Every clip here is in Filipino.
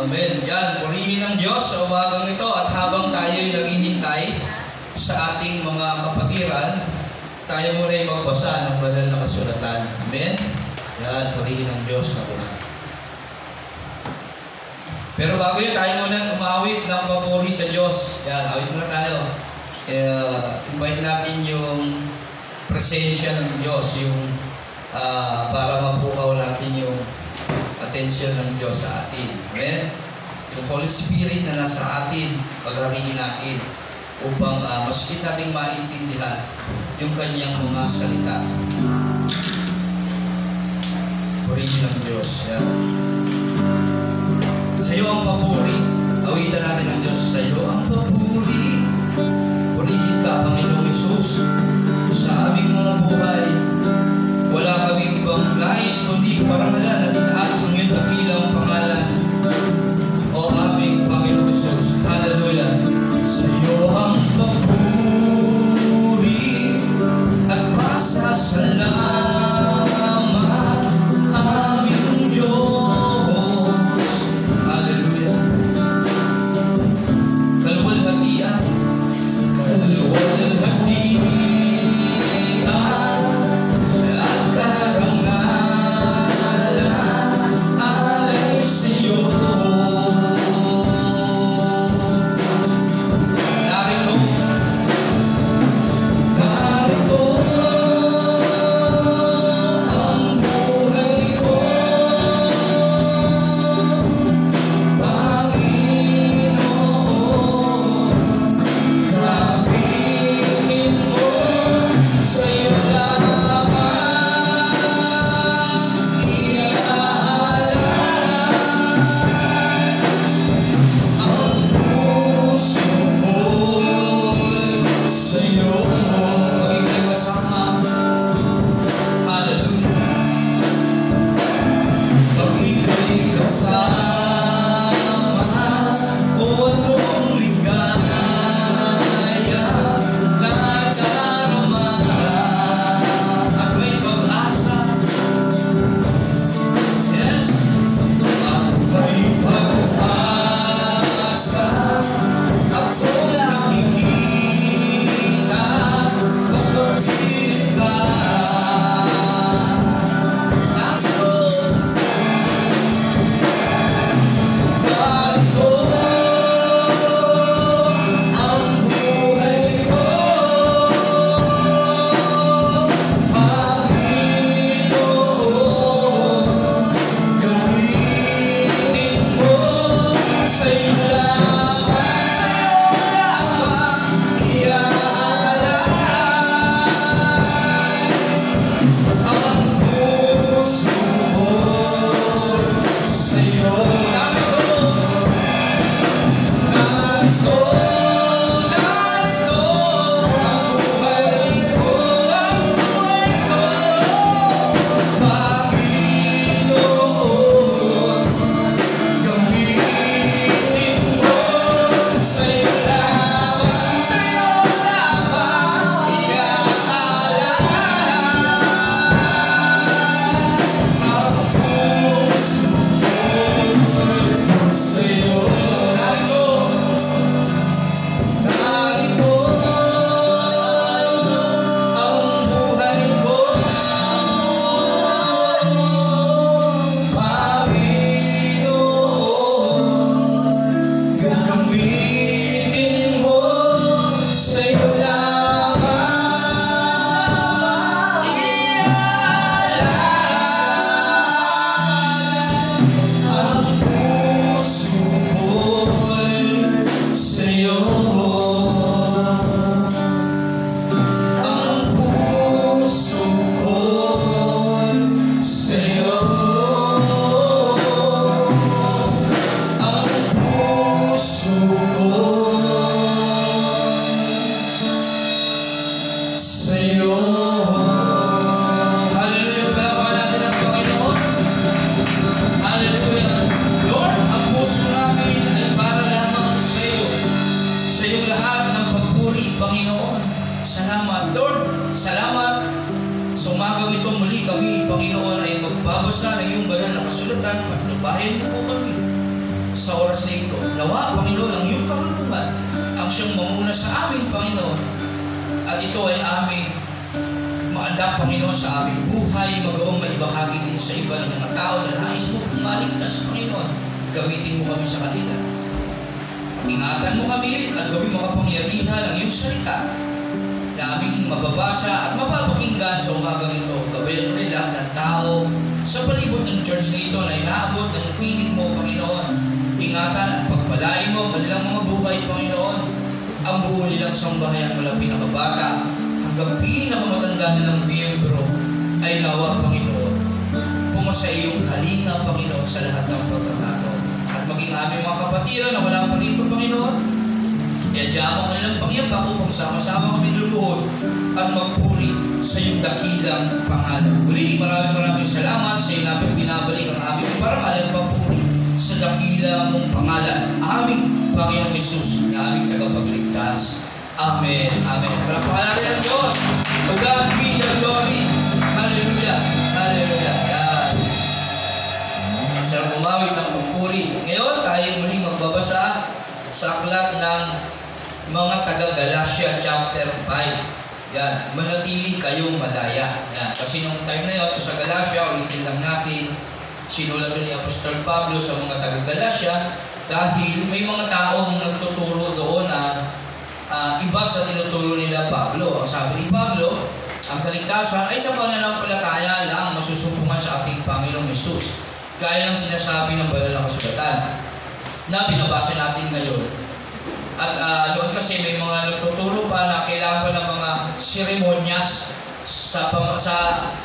Amen. Yan, purihin ng Diyos sa umagang ito at habang tayo'y naghihintay sa ating mga kapatiran, tayo muna ay magbasa ng banal na kasulatan. Amen. Yan, purihin ng Diyos na buhay. Pero bago yun, tayo muna umawit ng papuri sa Diyos. Yan, awit muna tayo. Invite natin yung presensya ng Diyos, yung para mapukaw natin yung atensyon ng Diyos sa atin. Amen? Yung Holy Spirit na nasa atin, paghariin natin upang maski natin maintindihan yung kanyang mga salita. Purihin ng Diyos. Yan. Sa iyo ang papuri. Awitan natin ng Diyos. Sa iyo ang papuri. Purihin ka, Panginoong Isus, sa aming mga buhay. Wala kaming ibang nais kundi parangalan at itaas ang iyong dakilang pangalan. O aming Panginoong Isus. Hallelujah. Sa iyo ang papuri at pasasalamat aming Diyos. Hallelujah. Kalwalhatian, kalwalhatian. Panginoon ay magbabasa ng iyong banal na kasulatan, patnubayan mo po kami sa oras na ito. Nawa, Panginoon, ang iyong karunungan ang siyang mamuna sa amin, Panginoon. At ito ay aming maandak, Panginoon, sa aming buhay, magawang maibahagi din sa iba ng mga tao na nais mo pumaligtas, Panginoon. Gamitin mo kami sa kanila. Ingatan mo kami at gawin makapangyarihan ang iyong salita na aming mababasa at mapapakinggan sa umagang ito. Gabayan mo rin lahat ng tao sa palibot ng church na ito na inaabot ng pinig mo, Panginoon. Ingatan at pagpalain mo kanilang mga buhay, Panginoon. Ang buo nilang sambahayan mula pinakabata hanggang pinakamatanda nilang miyembro ay nawa, Panginoon. Pumasa iyong kalinga, Panginoon, sa lahat ng pagkakataon. At maging aming mga kapatiran na wala pa rito, Panginoon, iadya mo kanilang pangyabak upang sama-sama kami lumuhod at magpuri sa iyong dakilang pangalan. Muli, maraming salamat sa iyo namin binabalik ang aming parangal at papuri sa dakilang mong pangalan. Aming Panginoong Hesus na aming tagapagligtas. Amen. Amen. Palakpakan natin ang Diyos. To God be the glory. Hallelujah. Hallelujah. Yan. Sarap umawit ng papuri. Ngayon, tayo muling magbabasa sa aklat ng mga taga-Galatia chapter 5. Yan. Manatili kayong malaya. Yan. Kasi nung time na yun, sa Galatia, ulitin lang natin, sinulat ni Apostol Pablo sa mga taga-Galatia dahil may mga taong nagtuturo doon na iba sa tinuturo nila Pablo. Ang sabi ni Pablo, ang kaligtasan ay sa pananampalataya lang masusumpungan sa ating Panginoong Hesus. Gaya lang sinasabi ng banal na kasulatan na binabasa natin ngayon. At doon kasi may mga nagtuturo pa na kailangan pa ng mga seremonyas sa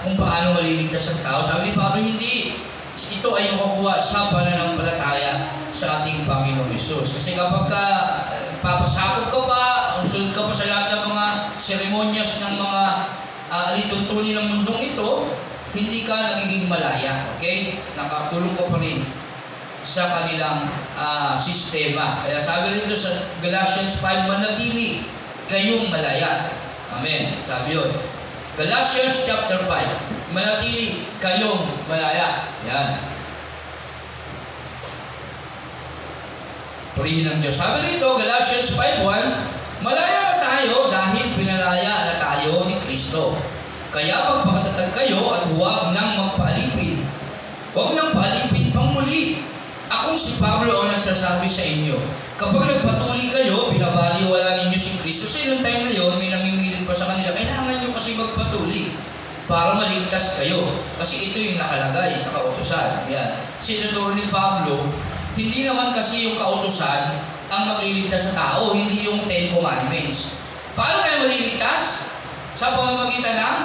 kung paano maliligtas ang tao. Sabi ni Pablo, hindi. Ito ay makukuha sa pananampalataya sa ating Panginoong Hesus. Kasi kapag papasakot ka pa, sunod ka pa sa lahat ng mga seremonyas ng mga alituntunin ng mundong ito, hindi ka nagiging malaya. Okay? Nakakulong ka pa rin sa kanilang sistema. Kaya sabi rin sa Galatians 5, manatili kayong malaya. Amen. Sabi yun. Galatians chapter 5, manatili kayong malaya. Yan. Purihin ng Diyos. Sabi rito, Galatians 5:1, malaya na tayo dahil pinalaya na tayo ni Kristo. Kaya magpakatatag kayo at huwag nang magpaalipin. Huwag nang paalipin pang muli. Akong si Pablo ang nagsasabi sa inyo, kapag nagpatuloy kayo, binabaliwala ninyo si Kristo. Sa ilang time na yun, may namimilit pa sa kanila, kailangan nyo kasi magpatuloy para maligtas kayo. Kasi ito yung nakalagay sa kautusan. Yan. Sinuturo ni Pablo, hindi naman kasi yung kautusan ang magliligtas sa tao, hindi yung 10 Commandments. Paano kayo maliligtas? Sa pamamagitan ng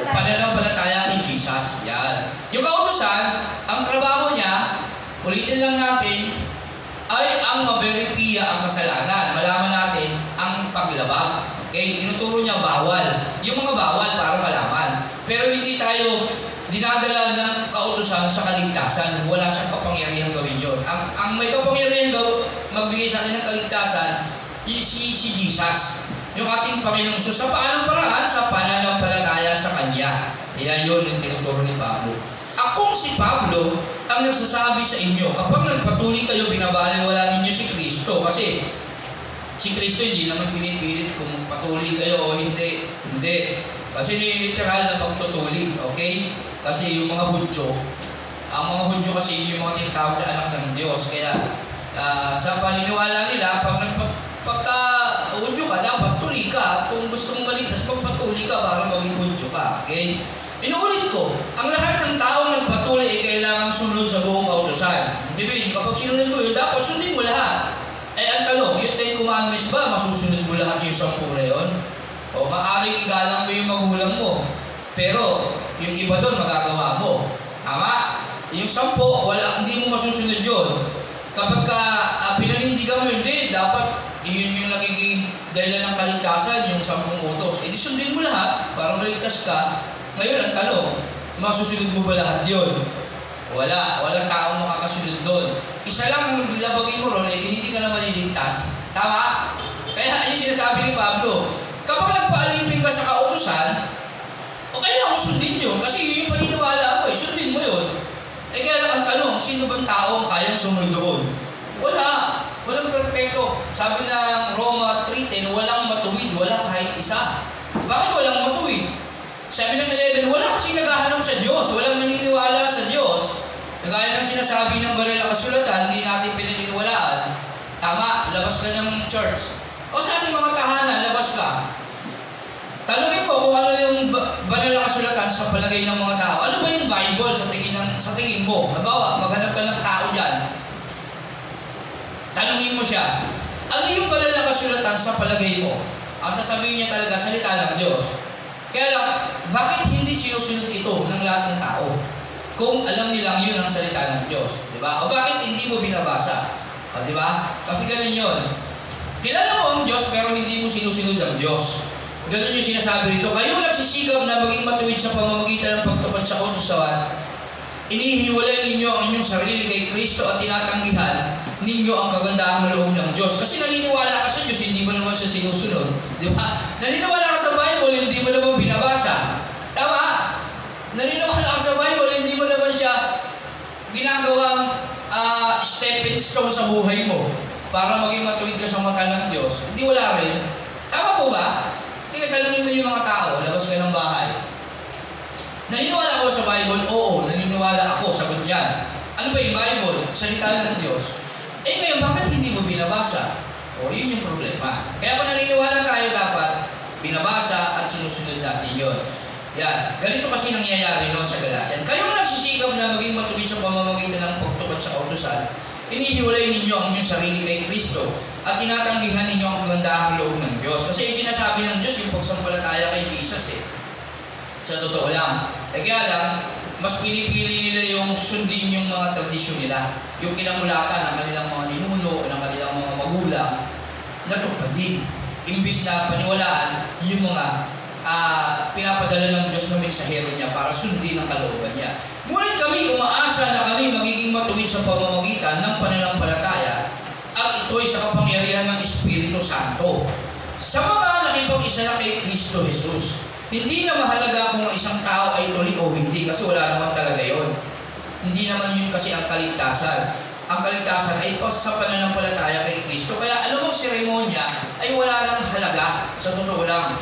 pananampalataya ni Jesus. Yan. Yung kautusan, ang trabaho niya, ulitin lang natin, ay ang maberipia ang kasalanan. Malaman natin ang paglabag. Okay? Tinuturo niya bawal. Yung mga bawal para malaman. Pero hindi tayo dinadala ng kautusan sa kaligtasan. Wala siyang kapangyarihan gawin yun. Ang may kapangyarihan magbigay sa atin ng kaligtasan, si Jesus. Yung ating Panginoong Hesus. Sa paanong paraan? Sa pananampalataya sa Kanya. Kaya yun yung tinuturo ni Pablo. Akong si Pablo ang nagsasabi sa inyo, kapag nagpatuloy kayo, binabaliwala ninyo si Kristo. Kasi si Kristo hindi naman pinipilit kung patuloy kayo o hindi. Hindi. Kasi literal na pagtutuli. Okay? Kasi yung mga Hudyo, ang mga Hudyo kasi yung mga tinatawag na anak ng Diyos. Kaya sa paniniwala nila, pagka-Hudyo ka, dapat tuli ka. Kung gusto mong maligtas, magpatuloy ka para maging Hudyo ka. Okay? Inuulit ko, ang lahat ng tao nagpatuloy ay kailangang sunod sa buong kautusan. Bibig, kapag sinunod mo yun, dapat sundin mo lahat. Ang tanong, yung 10 Commandments ba, masusunod mo lahat yung 10 na yun? O maaaring igalang mo yung magulang mo. Pero, yung iba doon, magagawa mo. Tama? Yung 10, hindi mo masusunod yun. Kapag pinanindigan mo, hindi, dapat yun yung nagiging dahilan ng kaligtasan, yung 10 utos. E di sundin mo lahat para maligtas ka. Ngayon, ang tanong, masusunod mo ba lahat yun? Wala. Walang taong makakasunod doon. Isa lang ang labagin mo ron, hindi ka na maliligtas. Tama? Kaya yung sinasabi ni Pablo, kapag nagpaalipin ka sa kautusan, okay lang mo sundin yun. Kasi yun yung paniniwala mo, sundin mo yun. Kaya lang ang tanong, sino bang tao ang kayang sumunod doon? Walang perfecto. Sabi ng Roma 3:10, walang matuwid, wala kahit isa. Bakit walang matuwid? Sabi ng 11, wala kasi naghahanap sa Diyos, walang naniniwala sa Diyos. Nagaya ng sinasabi ng banal na kasulatan, hindi natin pinaniniwalaan. Tama, labas ka ng church. O sa ating mga tahanan, labas ka. Tanungin mo kung ano yung banal na kasulatan sa palagay ng mga tao. Ano ba yung Bible sa tingin mo? Halimbawa, maghanap ka ng tao dyan. Tanungin mo siya, ano yung banal na kasulatan sa palagay mo? Ang sasabihin niya talaga, salita ng Diyos. Kaya lang, bakit hindi sinusunod ito ng lahat ng tao? Kung alam nilang yun ang salita ng Diyos. Diba? O bakit hindi mo binabasa? O diba? Kasi ganun yun. Kilala mo ang Diyos pero hindi mo sinusunod ang Diyos. Ganun yung sinasabi rito. Kayong nagsisigap na maging matuwid sa pamamagitan ng pagtupad sa kautusan, inihiwalay ninyo ang inyong sarili kay Kristo at tinatanggihan ninyo ang kagandahang loob ng Diyos. Kasi naniniwala ka sa Diyos, hindi mo naman siya sinusunod. Di ba? Naniniwala ka sa Bible, hindi mo naman binabasa. Tama? Naniniwala ka sa Bible, hindi mo naman siya ginagawang stepping stone sa buhay mo para maging matuwid ka sa mata ng Diyos. Hindi wala rin. Tama po ba? Tingnan, talungin mo yung mga tao, labas ka ng bahay. Naniniwala ako sa Bible? Oo, naniniwala ako. Sagot niyan. Ano ba yung Bible? Salita ng Diyos. Ngayon, bakit hindi mo binabasa? Yun yung problema. Kaya kung naniniwala tayo, dapat binabasa at sinusunod natin yun. Yan. Ganito kasi nangyayari noon sa Galatian. Kayong nagsisikap na maging matuwid sa pamamagitan ng pagtupad sa kautusan, inihiwalay ninyo ang inyong sarili kay Kristo at tinatanggihan ninyo ang magandahang loob ng Diyos. Kasi yung sinasabi ng Diyos, yung pagsampalataya kay Jesus Sa totoo lang. Kaya lang, mas pinipili nila yung sundin yung mga tradisyon nila. Yung kinamulatan ng kanilang mga ninuno, ng kanilang mga magulang, natupad din. Imbis na paniwalaan yung mga pinapadala ng Diyos na mensahero niya para sundin ang kalooban niya. Ngunit kami umaasa na kami magiging matuwid sa pamamagitan ng pananampalataya at ito'y sa kapangyarihan ng Espiritu Santo. Sa mga nakipag-isa na kay Kristo Jesus, hindi na mahalaga kung isang tao ay tuloy o hindi kasi wala naman talaga yun. Hindi naman yun kasi ang kaligtasan. Ang kaligtasan ay sa pananampalataya kay Kristo. Kaya alam mo, seremonya ay wala nang halaga sa totoo lang.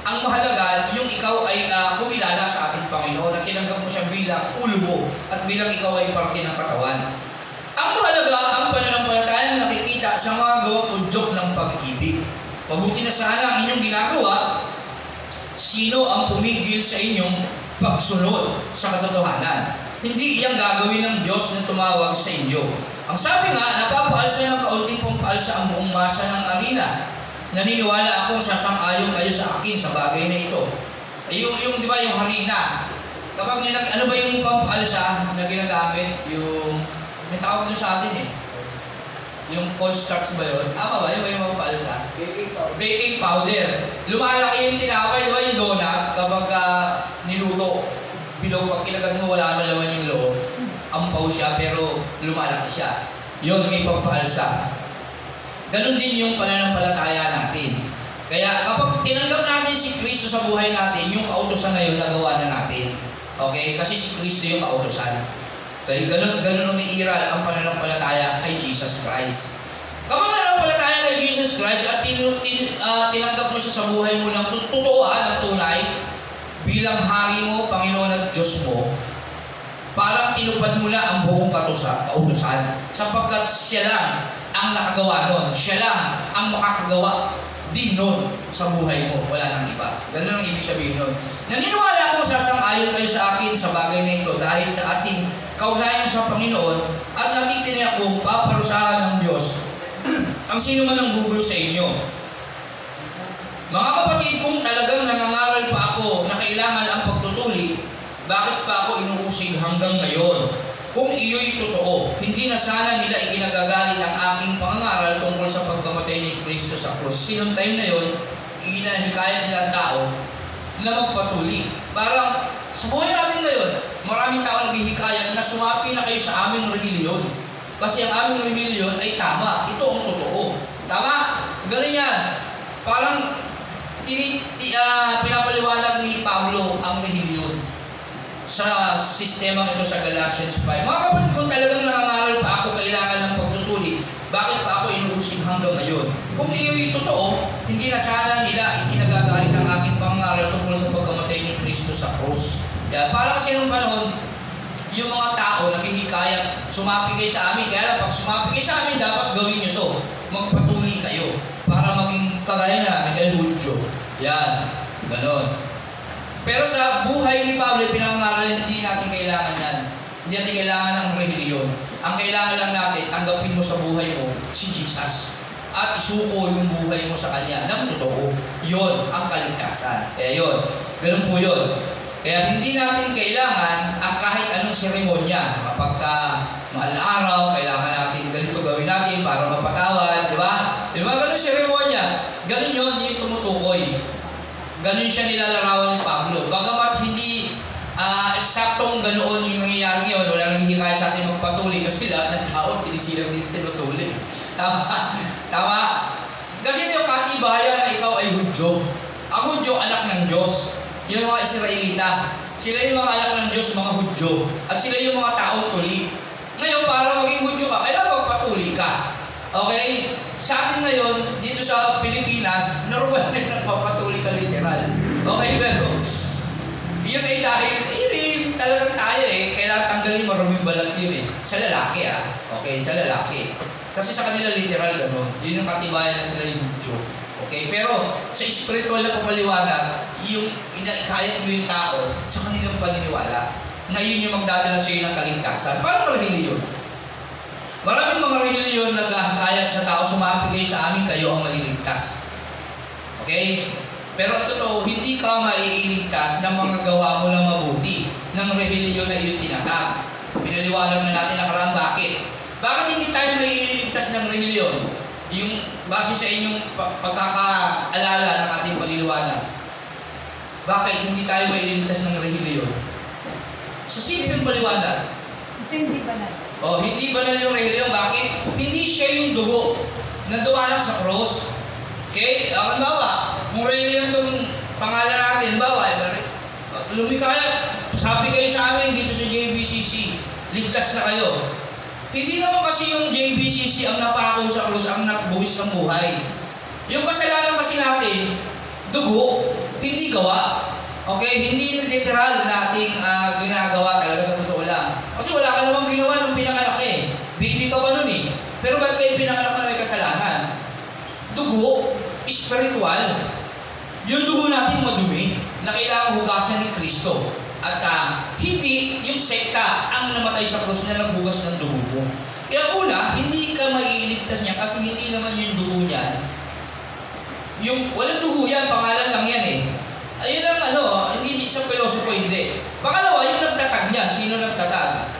Ang mahalaga, yung ikaw ay kumilala sa ating Panginoon at tinanggap mo siya bilang ulo mo at bilang ikaw ay parte ng katawan. Ang mahalaga, ang pananampalataya na nakikita sa mga gawang udyok ng pag-ibig. Mabuti na sana ang inyong ginagawa. Sino ang pumigil sa inyong pagsunod sa katotohanan? Hindi iyang gagawin ng Diyos na tumawag sa inyo. Ang sabi nga, napapaalsa ng kaunting pangpaalsa ang buong masa ng arena. Naniniwala akong sasang-ayon kayo sa akin sa bagay na ito. Yung di ba, yung harina. Kapag ano ba yung pampaalsa na ginagamit? Yung, may tawag nyo sa atin Yung cornstarch ba yun? Tama ba? Yung may pampaalsa? Baking powder. Lumalaki yung tinapay, di ba yung donut? Kapag niluto, bilog, pag kilagad mo, wala malaman yung loob. Ampaw siya, pero lumalaki siya. Yun, may pampaalsa. Ganon din yung pananampalataya natin. Kaya kapag tinanggap natin si Kristo sa buhay natin, yung kautusan na yun, nagawa na natin. Okay? Kasi si Kristo yung kautusan. Kaya ganon umiiral ang pananampalataya kay Jesus Christ. Kapag nananampalataya kay Jesus Christ at tinanggap mo siya sa buhay mo ng totooan at tunay, bilang hari mo, Panginoon at Diyos mo, parang tinupad mo na ang buong kautusan. Sapagkat siya lang ang nakagawa nun. Siya lang ang makakagawa din nun sa buhay mo. Wala nang iba. Ganun ang ibig sabihin nun. Naniniwala akong sasang-ayon kayo sa akin sa bagay na ito dahil sa ating kaugnayan sa Panginoon at nakikita akong paparusahan ng Diyos ang sino man ang gugulo sa inyo. Mga kapatid, kung talagang nangangaral pa ako na kailangan ang pagtutuli, bakit pa ako inuusig hanggang ngayon? Kung iyo'y totoo, hindi na sana nila iginagagalit ang aking pangangaral tungkol sa pagkamatay ni Kristo sa krus. Sinong time na yun, iginahikayat nila ang tao na magpatuli. Parang sa buhay natin ngayon, maraming tao naghihikayat na sumapi na kayo sa aming relihiyon. Kasi ang aming relihiyon ay tama. Ito ang totoo. Tama? Galing yan. Parang pinapaliwanag ni Pablo ang relihiyon sa sistema ito sa Galatians 5. Mga kapatid, kung talagang nangangaral pa ako kailangan ng pagtutuli, totoo, hindi na sana nila ikinagagalit ang aking pangaral tungkol sa pagkamatay ni Kristo sa krus. Kaya para kasi nung panahon, yung mga tao naghihikayat, sumapi kayo sa amin. Kaya lang, pag sumapi kayo sa amin, dapat gawin nyo to. Magpatuloy kayo para maging kagaya na kay Hudyo. Yan, ganon. Pero sa buhay ni Pablo, pinangangaral, hindi natin kailangan yan. Hindi natin kailangan ng relihiyon. Ang kailangan lang natin, tanggapin mo sa buhay mo si Jesus. At isuko yung buhay mo sa Kanya ng totoo. Yun ang kaligtasan. Kaya yun, ganun po yun. Kaya hindi natin kailangan ang kahit anong seremonya. Kapag mahal na araw, kailangan natin ganito gawin natin para mapatawad, di ba? Di ba ganun seremonya? Ganun yun, yung tumutukoy. Ganun siya nilalarawan ni Pablo. Bagamat hindi eksaktong ganoon yung nangyayari ngayon, wala nang hihikaya sa atin magpatuloy kasi lahat ng tao, tinisilang dito tinutuloy. Tama? Tama? Kasi yung katibayan na ikaw ay Hudyo. Ang Hudyo, anak ng Diyos. Yung mga Israelita. Sila yung mga anak ng Diyos, mga Hudyo. At sila yung mga taong tuli. Ngayon, para maging Hudyo ka, kailangan magpatuloy ka. Okay? Sa atin ngayon, dito sa Pilipinas, normal na nagpapatuloy ka literal. Okay, pero yun ay dahil, yun talagang tayo kailangan tanggalin maruming balat yun sa lalaki Okay, sa lalaki. Kasi sa kanila literal, yun yung katibayan na sila yung Hudyo. Okay, pero sa spiritual na papaliwanag, yung inaikayat mo yung tao sa kanilang paniniwala na yun yung magdadala sa iyo ng kaligtasan. Parang relihiyon. Maraming mga relihiyon nag-ahakayat sa tao, sumapigay sa amin, kayo ang maliligtas. Okay? Pero totoo, hindi ka maiiligtas ng mga gawa mo ng mabuti ng relihiyon na iyong tinatag. Pinaliwanag na natin nakaraan bakit. Bakit hindi tayo maiiligtas ng relihiyon? Yung base sa inyong pagkakaalala ng ating paliliwanag. Bakit hindi tayo maiiligtas ng relihiyon? Sa simpleng paliwanag. Kasi hindi banal. Hindi banal yung relihiyon. Bakit? Hindi siya yung dugo na dumalang sa cross. Okay? Halimbawa, kung relihiyon itong pangalan natin, lumikaya, sabi kayo sa amin dito sa JBCC, ligtas na kayo. Hindi naman kasi yung JBCC ang napako sa krus, ang nagbuwis ng buhay. Yung kasalanan kasi natin, dugo, hindi gawa. Okay? Hindi literal nating ginagawa talaga sa totoo lang. Kasi wala ka namang ginawa nung pinanganak Baby ka pa nun Pero ba't kayo pinanganak na may kasalanan? Dugo, spiritual. Yung dugo natin madumi na kailangan hugasan ni Kristo. At hindi yung sekta ang namatay sa krus na nagbugas ng dugo mo. Kaya una, hindi ka maiiligtas niya kasi hindi naman yung dugo niyan. Yung walang dugo yan, pangalan lang yan Ayun ang hindi isang pilosopo, hindi. Pangalawa, yung nagtatag niyan, sino nagtatag?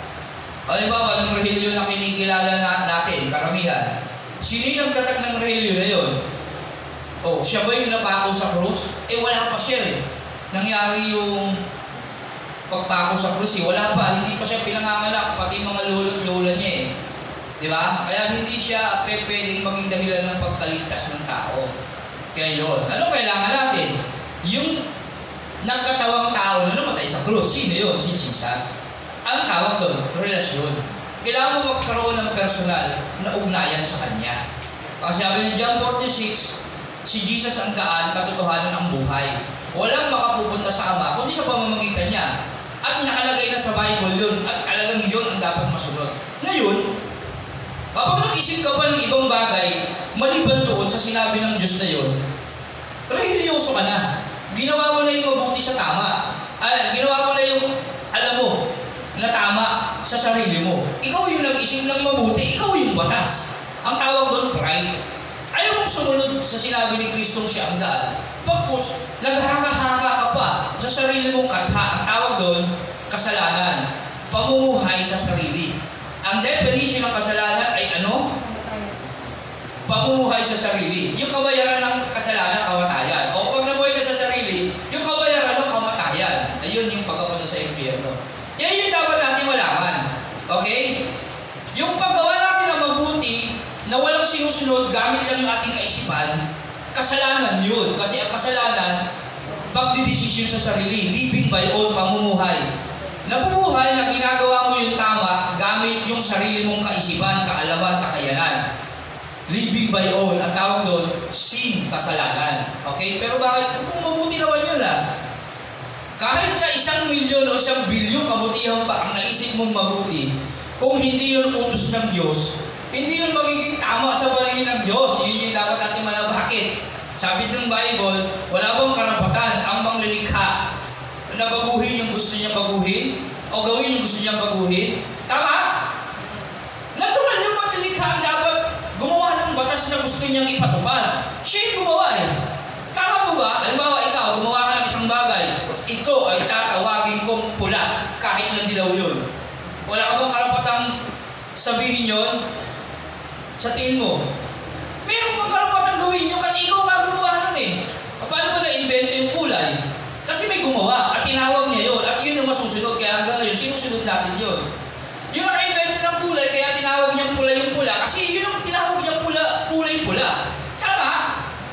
Halimbawa, ng relihiyon na kinikilala natin, karamihan. Sino yung nagtatag ng relihiyon na yun? Siya ba yung napako sa krus? Wala pa siya Nangyari yung pagpako sa krus wala pa, hindi pa siya pinanganganak, pati mga lola niya Di ba? Kaya hindi siya pwedeng maging dahilan ng pagkaligtas ng tao. Kaya yun. Ano kailangan natin? Yung nagkatawang tao na namatay sa krus, sino yun? Si Jesus. Ang tawag doon, relasyon. Kailangan mo magkaroon ng personal na ugnayan sa Kanya. Kasi sabi ng John 46, si Jesus ang daan, katotohanan ang buhay. Walang makapupunta sa Ama, kundi sa pamamagitan niya. At nakalagay na sa Bible yun, at talagang yun ang dapat masunod. Ngayon, kapag nag-isip ka pa ng ibang bagay, maliban doon sa sinabi ng Diyos na yun, religyoso ka na. Ginawa mo na yung mabuti sa tama. Ginawa mo na yung, alam mo, na tama sa sarili mo. Ikaw yung nag-isip ng mabuti, ikaw yung batas. Ang tawag doon, pride. Ayaw mong sumunod sa sinabi ni Kristong siya ang daan. Pagkus, naghahaka-haka ka pa sa sarili mong katha. Ang tawag doon, kasalanan. Pamumuhay sa sarili. Ang definition ng kasalanan ay ano? Pamumuhay sa sarili. Yung kabayaran ng kasalanan, kamatayan. O pag nabuhay ka sa sarili, yung kabayaran ng kamatayan. Ayun yung pagkapunta sa impyerno. Yan yung dapat natin malaman. Okay? Yung paggawa natin ng mabuti, na walang sinusunod, gamit lang yung ating kaisipan, kasalanan yun. Kasi ang kasalanan, pagdidesisyon sa sarili, living by own, pamumuhay. Napumuhay na ginagawa mo yung tama, gamit yung sarili mong kaisipan, kaalaman, kakayanan. Living live by all. Ang tawag doon, sin, kasalanan. Okay? Pero bakit? Kung mabuti naman yun kahit na 1 milyon o 1 bilyon kabutihan pa ang naisip mong mabuti, kung hindi yun utos ng Diyos, hindi yun magiging tama sa paningin ng Diyos. Yun yung dapat natin malaman. Bakit? Sabi ng Bible, wala bang karapatan ang manglilikha na baguhin yung gusto niya baguhin o gawin yung gusto niya baguhin? Tama? Natural yung manglilikha ang dapat gumawa ng batas na gusto niyang ipatupad. Siya yung gumawa Tama po ba? Halimbawa, ikaw, gumawa ka ng isang bagay. Ito ay tatawagin kong pula kahit na dilaw yun. Wala ka bang karapatang sabihin yun? Sa tingin mo, meron bang karapatang gawin nyo kasi ikaw nga gumawa nun Paano mo na-invento yung kulay? Kasi may gumawa at tinawag niya yun at yun yung masusunod. Kaya hanggang ngayon, sinusunod natin yun. Yung naka-invento ng kulay, kaya tinawag niyang pula yung pula kasi yun yung tinawag niyang kulay-pula. Tama?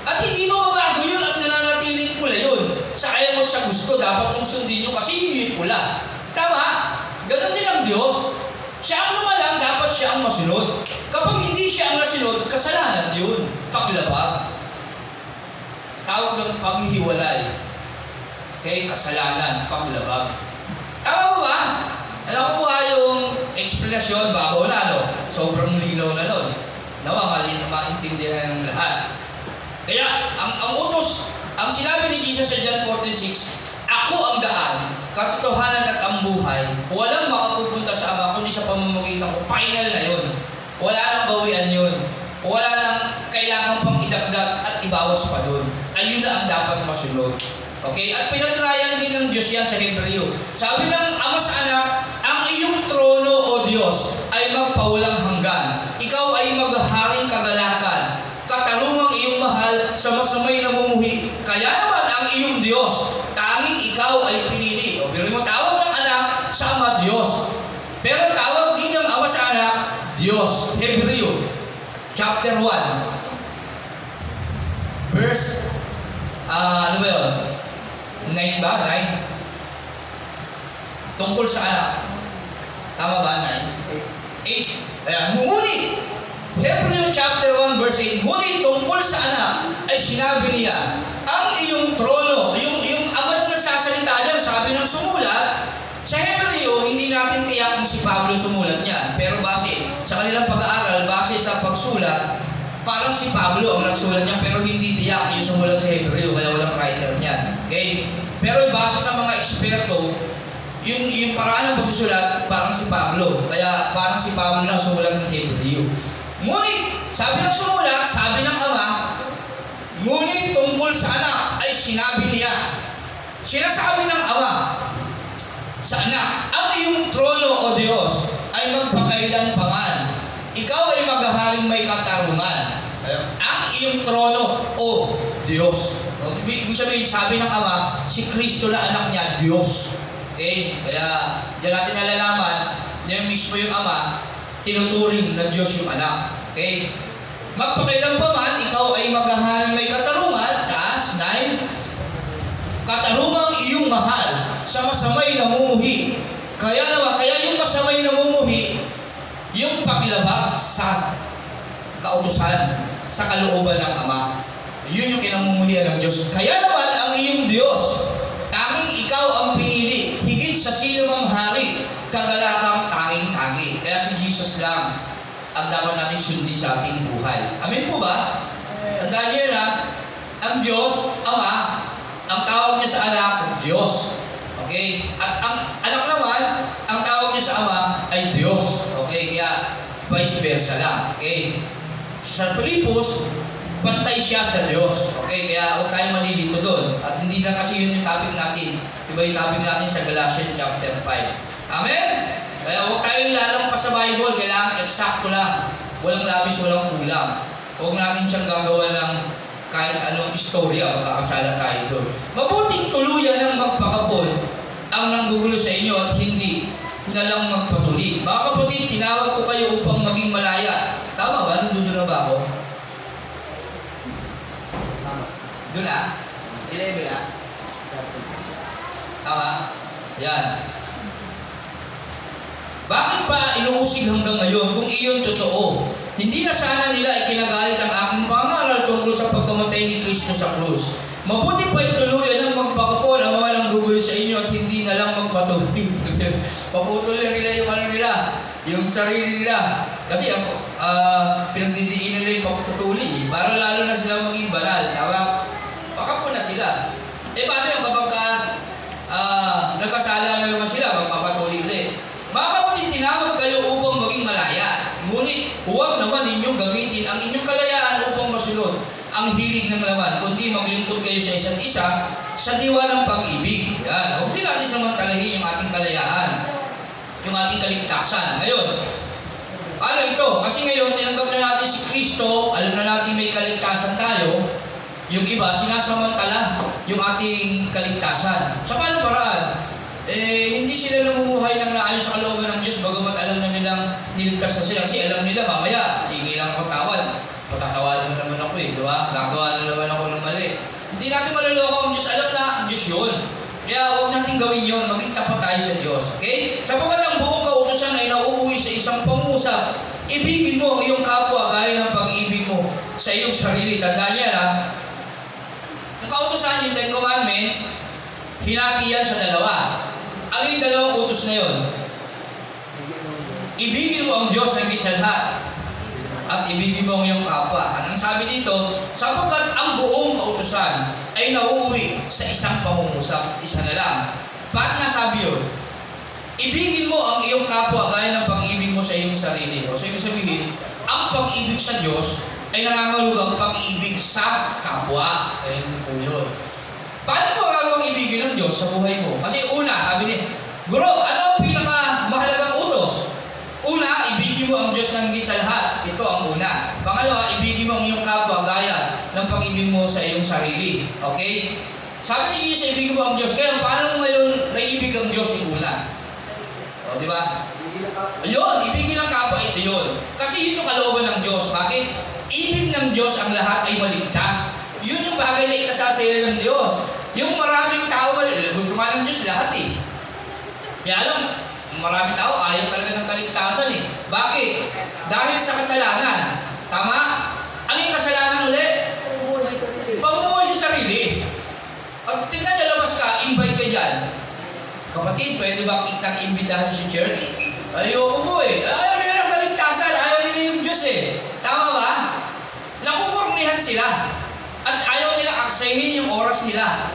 At hindi mo mabago yun at nananatiling pula yun. Sa kaya mo sa gusto, dapat mong sundin nyo kasi yun yung pula. Tama? Ganon din ang Diyos. Siya ang lumalang, dapat siya ang masunod. Kapag hindi siya ang nasunod, kasalanan yun. Paglabag. Tawag ng paghihiwalay. Okay? Kasalanan, paglabag. Tama mo ba? Alam ko ba yung explanation, bago na, sobrang linaw na nun. Nawa, mali na maintindihan ng lahat. Kaya, ang utos, ang sinabi ni Jesus sa John 46, ako ang daan, katotohanan at ang buhay. Walang makapupunta sa Ama kundi sa pamamagitan ko. Final na yun. Wala nang bawian yun. Wala nang kailangan pang idagdag at ibawas pa doon. Ayun na ang dapat masunod. Okay? At pinatunayan din ng Diyos yan sa Hebreo. Sabi ng Ama sa Anak, ang iyong trono, O Diyos, ay magpawalang hanggan. Ikaw ay maghaharing kagalakan. Katarungang iyong mahal sa masamay na mumuhi. Kaya naman ang iyong Diyos, tanging ikaw ay pinili. O pero mo tawag ng anak sa Ama Diyos. Pero tawag din ng Ama sa Anak, Diyos. Hebreo, chapter 1. Verse, ano ba yun? 9 ba? 9? Tungkol sa anak. Tama ba? 9? 8. Ayan. Ngunit, Hebreo chapter 1 verse 8, ngunit tungkol sa anak ay sinabi niya, ang iyong trono, yung Ama na nagsasalita dyan, sabi ng sumulat, sa Hebreo, hindi natin tiyak kung si Pablo sumulat niya. Pero base sa kanilang pag-aaral, base sa pagsulat, parang si Pablo ang nagsulat niya, pero hindi tiyak yung sumulat sa Hebreo, kaya walang writer niya. Okay? Pero base sa mga eksperto, yung paraan ng pagsusulat, parang si Pablo. Kaya parang si Pablo na sumulat ng Hebreo. Ngunit, sabi ng sumulat, sabi ng Ama, ngunit tungkol sa anak ay sinabi niya. Sinasabi ng Ama sa anak, ang iyong trono, O Diyos, ay magpakailanpaman. Ikaw ay maghaharing may katarungan. Ang iyong trono, O Diyos. Ibig sabihin, sabi ng Ama, si Kristo na anak niya, Diyos. Okay? Kaya, diyan natin nalalaman, na mismo yung Ama, tinuturing na Diyos yung anak. Okay? Magpakailan pa man, ikaw ay maghaharing may katarungan. Taas, 9. Katarungang iyong mahal sa masamay na mumuhi. Kaya yung masamay na mumuhi, yung paglabag sa kautusan, sa kalooban ng Ama. Yun yung kinamumuhian ng Diyos. Kaya naman ang iyong Diyos, tanging ikaw ang pinili, higit sa sino mang hari, kagalakang tanging-tangi. Kaya si Jesus lang ang dapat natin sundin sa ating buhay. Amen po ba? Tandaan niyo na, ang Diyos, Ama, ang tawag niya sa anak, Diyos. Okay? At ang anak naman, ang tawag niya sa Ama ay Diyos. Okay? Kaya vice versa lang. Okay? Sa Pilipos, pantay siya sa Diyos. Okay? Kaya huwag tayo malilito doon. At hindi na kasi yun yung topic natin. Iba yung topic natin sa Galatians chapter 5. Amen? Kaya huwag tayong lalang pa sa Bible. Kailangan eksakto lang. Walang labis, walang kulang. Huwag natin siyang gagawa ng kahit anong istorya, magkakasala tayo doon. Mabuting tuluyan ng magpakapon ang nanggugulo sa inyo at hindi na lang magpatuli. Mga kapatid, tinawag ko kayo upang maging malaya. Tama ba? Nandun na ba ako? Doon na? Ilan na? Tama? Yan. Bakit pa inuusig hanggang ngayon kung iyon totoo? Hindi na sana nila ikinagalit ang aking pangaral tungkol sa pagkamatay ni Kristo sa krus. Mabuti pa ituluyan ang magpakapon ang mga nanggugulo sa inyo at hindi na lang magpatuloy. Paputol na nila yung ano nila, yung sarili nila. Kasi pinagdidiin nila yung pagtutuli. Para lalo na sila maging banal. Pakapon na sila. Paano yung kapag nagkasala na naman sila, magpapatuloy ulit? Mga kapatid, tinawag kayo upang maging malaya. Ngunit huwag naman ninyong gamitin ang inyong kalayaan upang masunod ang hilig ng laman, kundi maglingkod kayo sa isa't isa sa diwa ng pag-ibig. Yan. Huwag din natin samantalahin yung ating kalayaan, yung ating kaligtasan. Ngayon, ano ito? Kasi ngayon, tinanggap na natin si Kristo, alam na natin may kaligtasan tayo. Yung iba, sinasamantala yung ating kaligtasan. Sa paano paraan? Hindi sila namumuhay ng naayos sa kalooban ng Diyos, bagamat alam na nilang niligtas na sila. Kasi alam nila, mamaya, hingi lang ako tawad. Patatawanan na naman ako di ba? Gagawa na naman ako ng mali. Hindi natin maluloko ang Diyos. Alam na ang Diyos yun. Kaya huwag natin gawin yun. Maging tapat tayo sa Diyos. Okay? Sapagkat ang buong kautusan ay nauuwi sa isang pangusap. Ibigin mo ang iyong kapwa gaya ng pag-ibig mo sa iyong sarili. Tandaan yan ha. Ang kautusan yung Ten Commandments, hinati yan sa dalawa. Ano yung dalawang utos na yun? Ibigin mo ang Diyos ng higit sa lahat at ibigin mo ang iyong kapwa. Ang sabi dito, sapagkat ang buong kautusan ay nauuwi sa isang pangungusap, isa na lang. Paano nasabi yun? Ibigin mo ang iyong kapwa gaya ng pag-ibig mo sa iyong sarili. O so, ibig sabihin, ang pag-ibig sa Diyos ay nangangalugang pag-ibig sa kapwa. Ayun po yun. Paano mo gagawang ibigin ng Diyos sa buhay mo? Kasi una, sabi niya, Guro, ano ang pinakamahalagang utos? Una, ibigin mo ang Diyos ng higit sa lahat. Ito ang una. Pangalawa, ibigin mo ang iyong kapwa gaya ng pag-ibig mo sa iyong sarili. Okay? Sabi ni Jesus, ibigin mo ang Diyos. Kaya paano mo ngayon naibig ang Diyos yung una? O, di ba? Ayun, ibigin ang kapwa, ito yun. Kasi yun yung kalooban ng Diyos. Bakit? Ibig ng Diyos ang lahat ay maligtas. Yun yung bagay na ikasasaya ng Diyos. Yung maraming tao, gusto nga ng Diyos lahat eh. Kaya alam, maraming tao ayaw talaga ng kaligtasan eh. Bakit? Dahil sa kasalanan. Tama? Ano yung kasalanan ulit? Pamumuhay sa sarili. At tingnan niya, labas ka, invite ka dyan. Kapatid, pwede ba kitang imbitahan sa church? Ayoko mo eh. Ayaw nila ng kaligtasan. Ayaw nila yung Diyos eh. Tama ba? Nakukurnihan sila. At ayaw nila aksayin yung oras nila.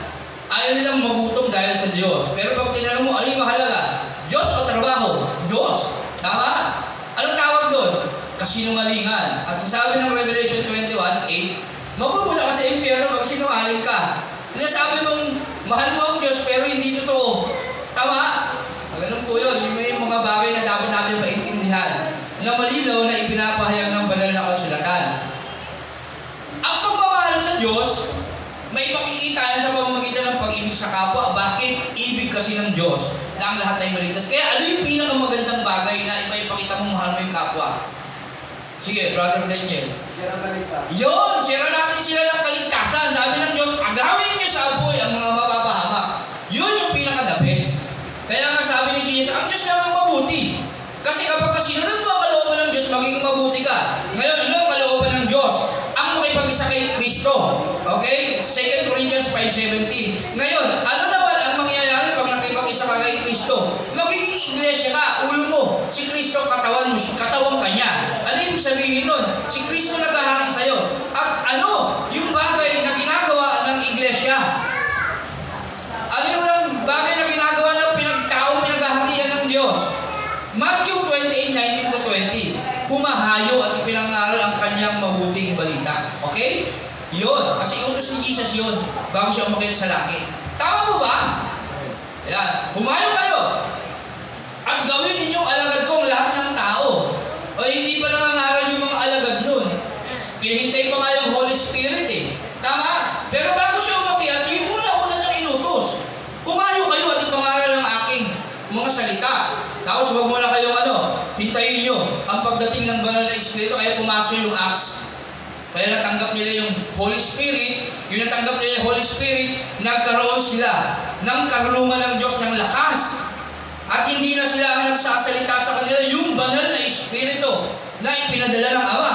Ayaw nilang magutom dahil sa Diyos. Pero pag tinanong mo, ano yung mahalaga? Diyos o trabaho? Diyos. Tama? Anong tawag doon? Kasinungalingan. At sasabi ng Revelation 21:8, mapupunta ka sa impyerno pag sinungaling ka. Nasabi mong, mahal mo ang Diyos pero hindi totoo. Tama? Ganun po yun. Yung may mga bagay na dapat natin maintindihan na malinaw na ipinapahayag ng banal na kasulatan. Ang pagmamahal sa Diyos, may pakikita yan sa pamamagitan ng pag-ibig sa kapwa. Bakit? Ibig kasi ng Diyos na ang lahat ay maligtas. Kaya ano yung pinakamagandang bagay na ipapakita mong mahal mo yung kapwa? Sige, Brother Daniel. Sira ng kaligtasan. Yun! Sira natin sila ng kaligtasan. Sabi ng Diyos, agawin niyo sa apoy ang mga mapapahamak. Yun yung pinaka-the best. Kaya nga sabi ni Jesus, ang Diyos lang ang mabuti. Kasi kapag sinunod mo ang kalooban ng Diyos, magiging mabuti ka. Ngayon, ano ang kalooban ng Diyos? Ang makipag-isa kay Kristo. Okay? 2 Corinthians 5:17. Ngayon, ano naman ang mangyayari pag nakipag-isa ka kay Kristo? Magiging iglesia ka, ulo mo. Si Kristo katawan mo, katawan ka niya. Ano yung sabihin nun? Si Kristo naghahari sa'yo. At ano yung bagay na ginagawa ng iglesia? Ano yung bagay na ginagawa ng taong pinaghaharian ng Diyos? Matthew 28:19-20. Humahayo at ipinangaral ang kanyang mabuting balita. Okay? Yun. Kasi utos ni Jesus yun bago siya umakyat sa langit. Tama mo ba? Yan. Humayo kayo. At gawin ninyong alagad ko ang lahat ng tao. O hindi pa nangangaral yung mga alagad nun. Pinahintay pa nga yung Holy Spirit eh. Tama? Pero bago siya umakyat, yung una niyang inutos. Humayo kayo at ipangaral ang aking mga salita. Tapos huwag mo na kayong hintayin nyo ang pagdating ng banal na Espiritu. Kaya pumasok yung Acts. Kaya natanggap nila yung Holy Spirit. Yung natanggap nila yung Holy Spirit, nagkaroon sila ng karunungan ng Diyos ng lakas. At hindi na sila ang nagsasalita sa kanila yung banal na Espiritu na ipinadala ng Ama.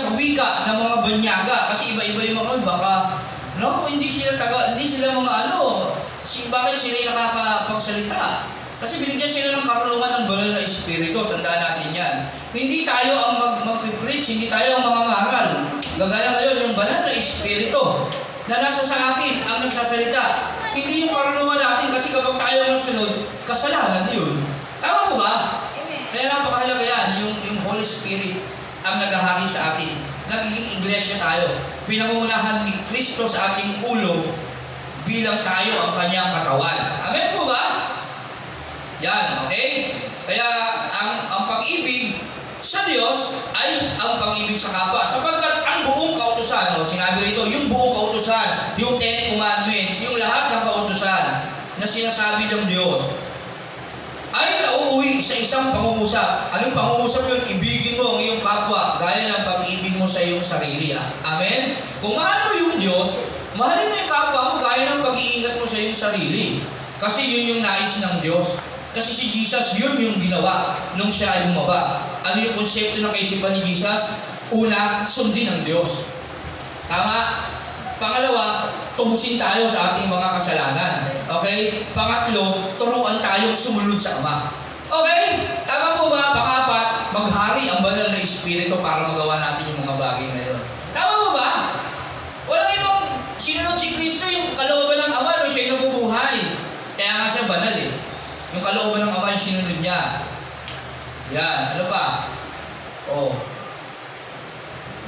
sa wika ng mga banyaga. Kasi iba-iba yung mga baka, no, hindi sila mga bakit sila yung nakakapagsalita? Kasi binigyan sila ng karunungan ng banal na espiritu. Tandaan natin yan. Hindi tayo ang mag-preach, hindi tayo ang mga ngaral. Gagaya ngayon yung banal na espiritu na nasa sa atin ang nagsasalita. Hindi yung karunungan natin kasi kapag tayo ang sunod, kasalanan yun. Tama mo ba? Kaya napakahalaga yan, yung Holy Spirit ang naghahari sa atin. Nagiging iglesia tayo. Pinangungunahan ni Kristo sa ating ulo bilang tayo ang kanyang katawan. Amen po ba? Yan, okay? Kaya ang pag-ibig sa Diyos ay ang pag-ibig sa kapwa. Sapagkat ang buong kautusan, sinabi rito, yung buong kautusan, yung 10 Commandments, yung lahat ng kautusan na sinasabi ng Diyos, ay nauuwi sa isang pangungusap. Anong pangungusap yun? Ibigin mo ang iyong kapwa gaya ng pag-ibig mo sa iyong sarili. Amen? Kung mahal mo yung Diyos, mahalin mo yung kapwa mo gaya ng pag-iingat mo sa iyong sarili. Kasi yun yung nais ng Diyos. Kasi si Jesus, yun yung ginawa nung siya ay bumaba. Ano yung konsepto ng kaisipan ni Jesus? Una, sundin ng Diyos. Tama? Pangalawa, tumusin tayo sa ating mga kasalanan. Okay? Pangatlo, turuan tayong sumunod sa Ama. Okay? Tama po ba? Pangapat, maghari ang banal na espiritu para magawa natin yung mga bagay na yun. Tama po ba? Walang ibang sinunod si Kristo, yung kalooban ng Ama, no? Siya yung nabubuhay. Kaya nga siya banal eh. Yung kalooban ng Ama yung sinunod niya. Yan. Ano pa?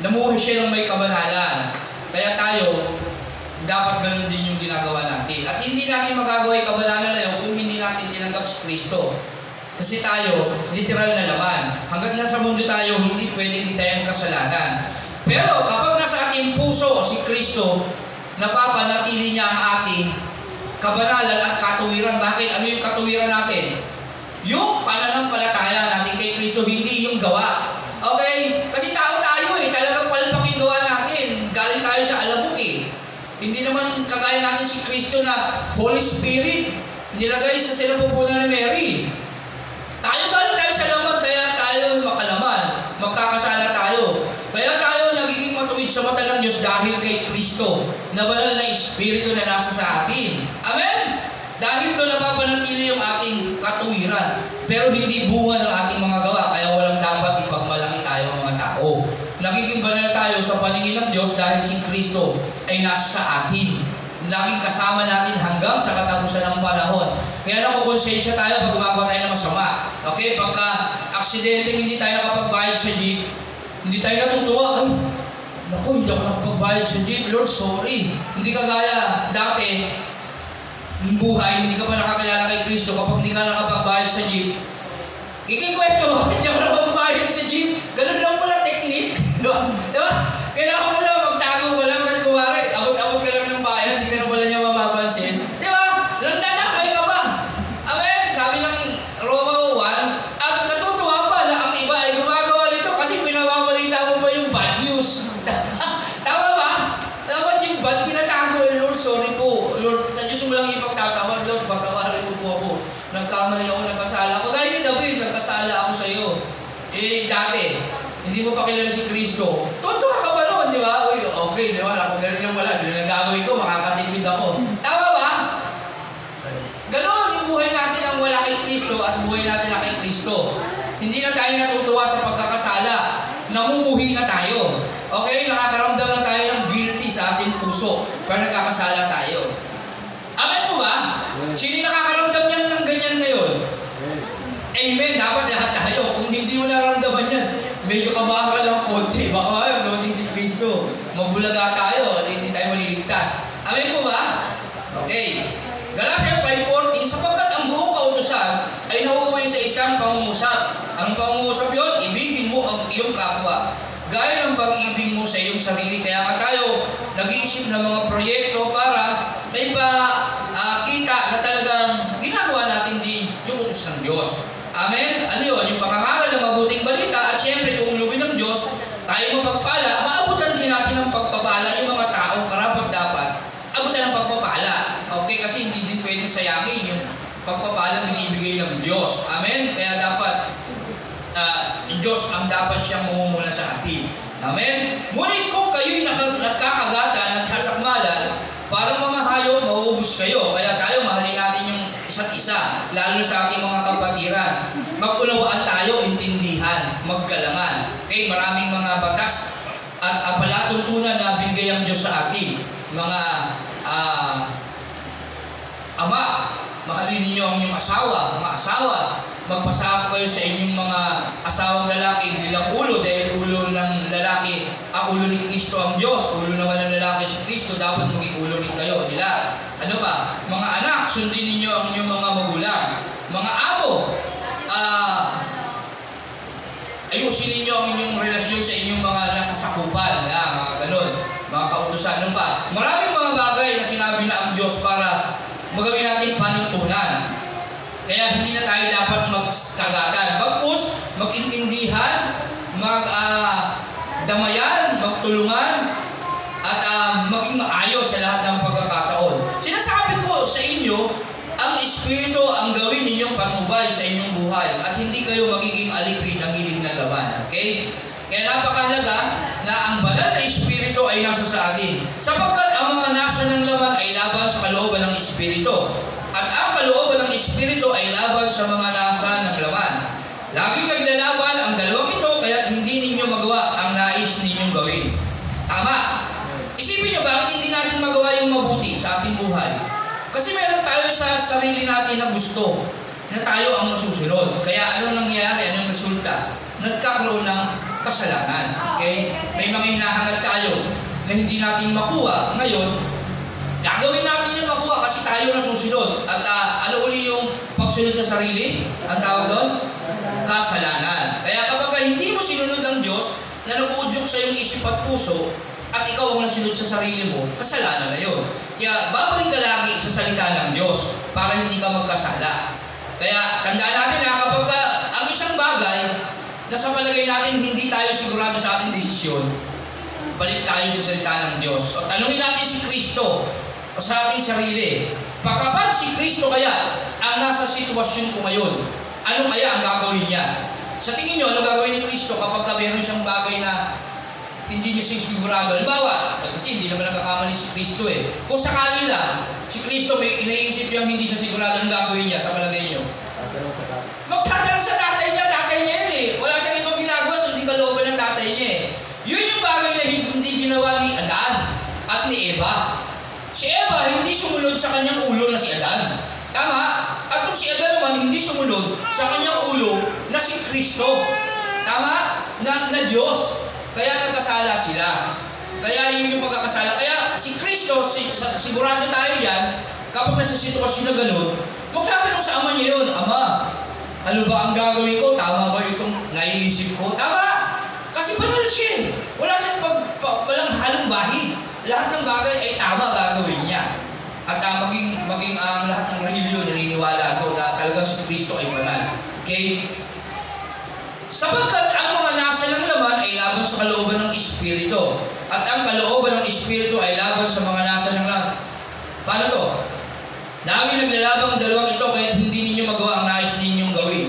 Namuhay siya ng may kabanalan. Kaya tayo, dapat ganun din yung ginagawa natin. At hindi natin magagawa yung kabanalan na yun kung hindi natin tinanggap si Kristo. Kasi tayo, literal na laman. Hanggang nasa mundo tayo, hindi pwedeng itayan kasalanan. Pero kapag nasa ating puso si Kristo, napapanatili niya ang ating kabanalan at katuwiran. Bakit? Ano yung katuwiran natin? Yung pananampalataya natin kay Kristo, hindi yung gawa. Okay? Kasi tao tayo eh. Talagang palpak yung gawa natin. Galing tayo sa alabok eh. Hindi naman kagaya natin si Kristo na Holy Spirit nilagay sa sinapupunan ni Mary. Tayo galing tayo sa laman, kaya tayo makalaman. Magkakasala tayo. Kaya tayo nagiging matuwid sa mata ng Diyos dahil kay Kristo na banal na Espiritu na nasa sa atin. Amen? Dahil doon napapanatili yung ating katuwiran. Pero hindi bunga ng ating mga gawa. Kaya walang dapat ipagmalaki tayo mga tao. Nagiging banal tayo sa paningin ng Diyos dahil si Kristo ay nasa sa atin. Laging kasama natin hanggang sa katapusan ng panahon. Kaya nakukonsensya tayo pag gumagawa tayo ng masama. Okay? Pagka aksidente hindi tayo nakapagbayad sa jeep, hindi tayo natutuwa. Ay, naku, hindi ako nakapagbayad sa jeep. Lord, sorry. Hindi kagaya dati, buhay, hindi ka pa nakakilala kay Kristo, kapag hindi ka nakapagbayad sa jeep, ikikwento mo, hindi ako nakapagbayad sa jeep. Ganun lang pala technique. Diba? Kailangan mo lang, magtago mo lang, kasi kumari, abot-abot ka lang ng bayan, hindi ka na pala niya mapapansin. Diba? Landanakay ka ba? Amen? Sabi ng Roma 1, at natutuwa pa na ang iba ay gumagawa nito kasi pinababalita mo pa yung bad news. Tama ba? Dapat yung bad, tinatago, Lord, sorry po. Lord, sa Diyos mo lang ipagtatawad, Lord, pagkawarin mo po ako. Nagkamali ako, nagkasala. Kagaya ni David, nagkasala ako sa iyo. Dati, hindi mo pa kilala si Kristo. Totoo ka ba noon, di ba? Uy, okay, di ba? Kung ganun lang wala, ganun lang gagawin ko, makakatipid ako. Tama ba? Ganon yung buhay natin ang wala kay Kristo at buhay natin na kay Kristo. Hindi na tayo natutuwa sa pagkakasala. Namumuhi na tayo. Okay? Nakakaramdam na tayo ng guilty sa ating puso para nagkakasala tayo. Amen po ba? Sino nakakaramdam yan ng ganyan ngayon? Amen. Dapat lahat tayo. Kung hindi mo nararamdaman yan, medyo kabahan ka lang konti. Baka yung dumating si Kristo. Mabulaga tayo. Hindi tayo maliligtas. Amen po ba? Okay. Galatia 5:14, sapagkat ang buong kautusan ay nauuwi sa isang pangungusap. Ang pangungusap yun, ibigin mo ang iyong kapwa. Gaya ng pag-ibig mo sa iyong sarili. Kaya nga tayo nag-iisip ng mga proyekto para may kita na talagang ginagawa natin din yung utos ng Diyos. Amen? Ano yun? Yung pangangaral ng mabuting balita at siyempre kung lubin ng Diyos, tayo mapagpala, maabutan din natin ng pagpapala yung mga tao karapat dapat. Abutan ng pagpapala. Okay? Kasi hindi din pwedeng sayangin yung pagpapala binibigay ng Diyos. Amen? Kaya dapat Diyos ang dapat siyang mumumula sa atin. Amen? mga ama, mahalin ninyo ang inyong asawa. Mga asawa, magpasakop kayo sa inyong mga asawang lalaki bilang ulo, dahil ulo ng lalaki ang ulo ni Kristo ang Diyos. Ulo naman ng lalaki si Kristo, dapat maging ulo rin kayo nila. Ano pa? Mga anak, sundin ninyo ang inyong mga magulang. Mga amo, ayusin ninyo ang inyong relasyon sa inyong mga nasasakupan. Mga ganun, mga kautusan. Ano pa? Maraming mga bagay na sinabi na ang Diyos para magawin natin panuntunan. Kaya hindi na tayo dapat magkagatan. Bagkus, magintindihan, magdamayan, magtulungan, at maging maayos sa lahat ng pagkakataon. Sinasabi ko sa inyo, ang Espiritu ang gawin ninyong patnubay sa inyong buhay at hindi kayo magiging alipin ng hilig ng laban. Okay? Kaya napakahalaga na ang banal na Espiritu ay nasa sa atin. Sapagkat ang mga nasa ng laman ay laban sa kalooban ng Espiritu. At ang kalooban ng Espiritu ay laban sa mga nasa ng laman. Laging naglalaban ang dalawang ito, kaya hindi ninyo magawa ang nais ninyong gawin. Tama. Isipin nyo, bakit hindi natin magawa yung mabuti sa ating buhay? Kasi meron tayo sa sarili natin na gusto na tayo ang masusunod. Kaya ano nangyayari? Anong resulta? Nagkakaroon ng kasalanan. Okay? May mga hinahangad tayo na hindi natin makuha. Ngayon, gagawin natin yung makuha kasi tayo nasusunod. At ano uli yung pagsunod sa sarili? Ang tawag doon? Kasalanan. Kaya kapag hindi mo sinunod ng Diyos na nag-uudyok sa iyong isip at puso, at ikaw ang nasunod sa sarili mo, kasalanan na yun. Kaya babalik ka lagi sa salita ng Diyos para hindi ka magkasala. Kaya tandaan natin na kapag ang isang bagay na sa palagay natin hindi tayo sigurado sa ating desisyon, balik tayo sa salita ng Diyos. O tanungin natin si Kristo o sa ating sarili, pagkapan si Kristo kaya ang nasa sitwasyon ko ngayon, ano kaya ang gagawin niya? Sa tingin nyo, ano gagawin ni Kristo kapag meron siyang bagay na hindi niyo sigurado? Halimbawa, kasi hindi naman nagkakamali si Kristo eh. Kung sakali lang, si Kristo may iniisip siyang hindi siya sigurado ang gagawin niya, sa palagay niyo? Magtatanong sa tatay niya yun eh. Wala siyang ibang ginagawa, sundin kalooban ng tatay niya eh. Yun yung bagay na hindi ginawa ni Adan at ni Eva. Si Eva hindi sumunod sa kanyang ulo na si Adan. Tama? At kung si Adan naman hindi sumunod sa kanyang ulo na si Kristo. Tama? Na Diyos. Kaya nagkasala sila. Kaya yun yung pagkakasala. Kaya si Kristo, sigurado tayo yan, kapag nasa sitwasyon na gano'n, magtatanong sa ama niya yun, Ama, ano ba ang gagawin ko? Tama ba itong naiisip ko? Tama! Kasi banal siya. Wala siyang walang halong bahid. Lahat ng bagay ay tama gagawin niya. At maging ang lahat ng relihiyon naniniwala ko na talagang si Kristo ay banal. Okay? Sapagkat ang mga nasa ng laman ay laban sa kalooban ng Espiritu. At ang kalooban ng Espiritu ay laban sa mga nasa ng laman. Paano to? Namin naglalabang dalawang ito kahit hindi ninyo magawa ang nais ninyong gawin.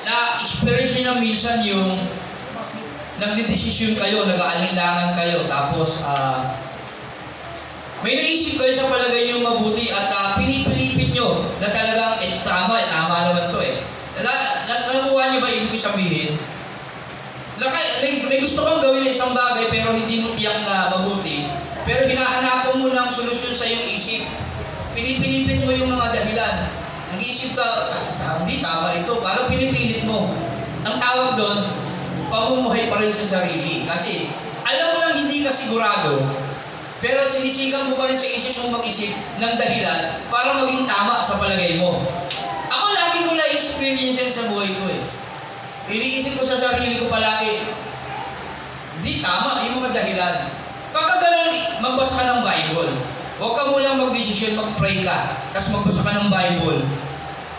Na-experience nyo na minsan yung nagdidesisyon kayo, nag-aalinlangan kayo, tapos may naisip kayo sa palagay nyo mabuti at pinipilipit nyo na talagang tama naman to eh. Nakuha nyo ba ibig sabihin? May gusto kang gawin isang bagay pero hindi mo tiyak na mabuti, pero hinahanapan mo ng solusyon sa iyong isip. Pinipilipit mo yung mga dahilan. Nag-iisip ka, hindi tama ito. Parang pinipilit mo. Ang tawag doon, pamumuhay pa rin sa sarili. Kasi alam mo lang hindi ka sigurado, pero sinisigang mo pa rin sa isip mo mag-isip ng dahilan para maging tama sa palagay mo. Ako lagi ko na-experience yan sa buhay ko eh. Iniisip ko sa sarili ko palagi, hindi tama yung mga dahilan. Pagka ganun, magbasa ka ng Bible. Huwag ka munang mag-desisyon, mag-pray ka, tapos magbasa ka ng Bible.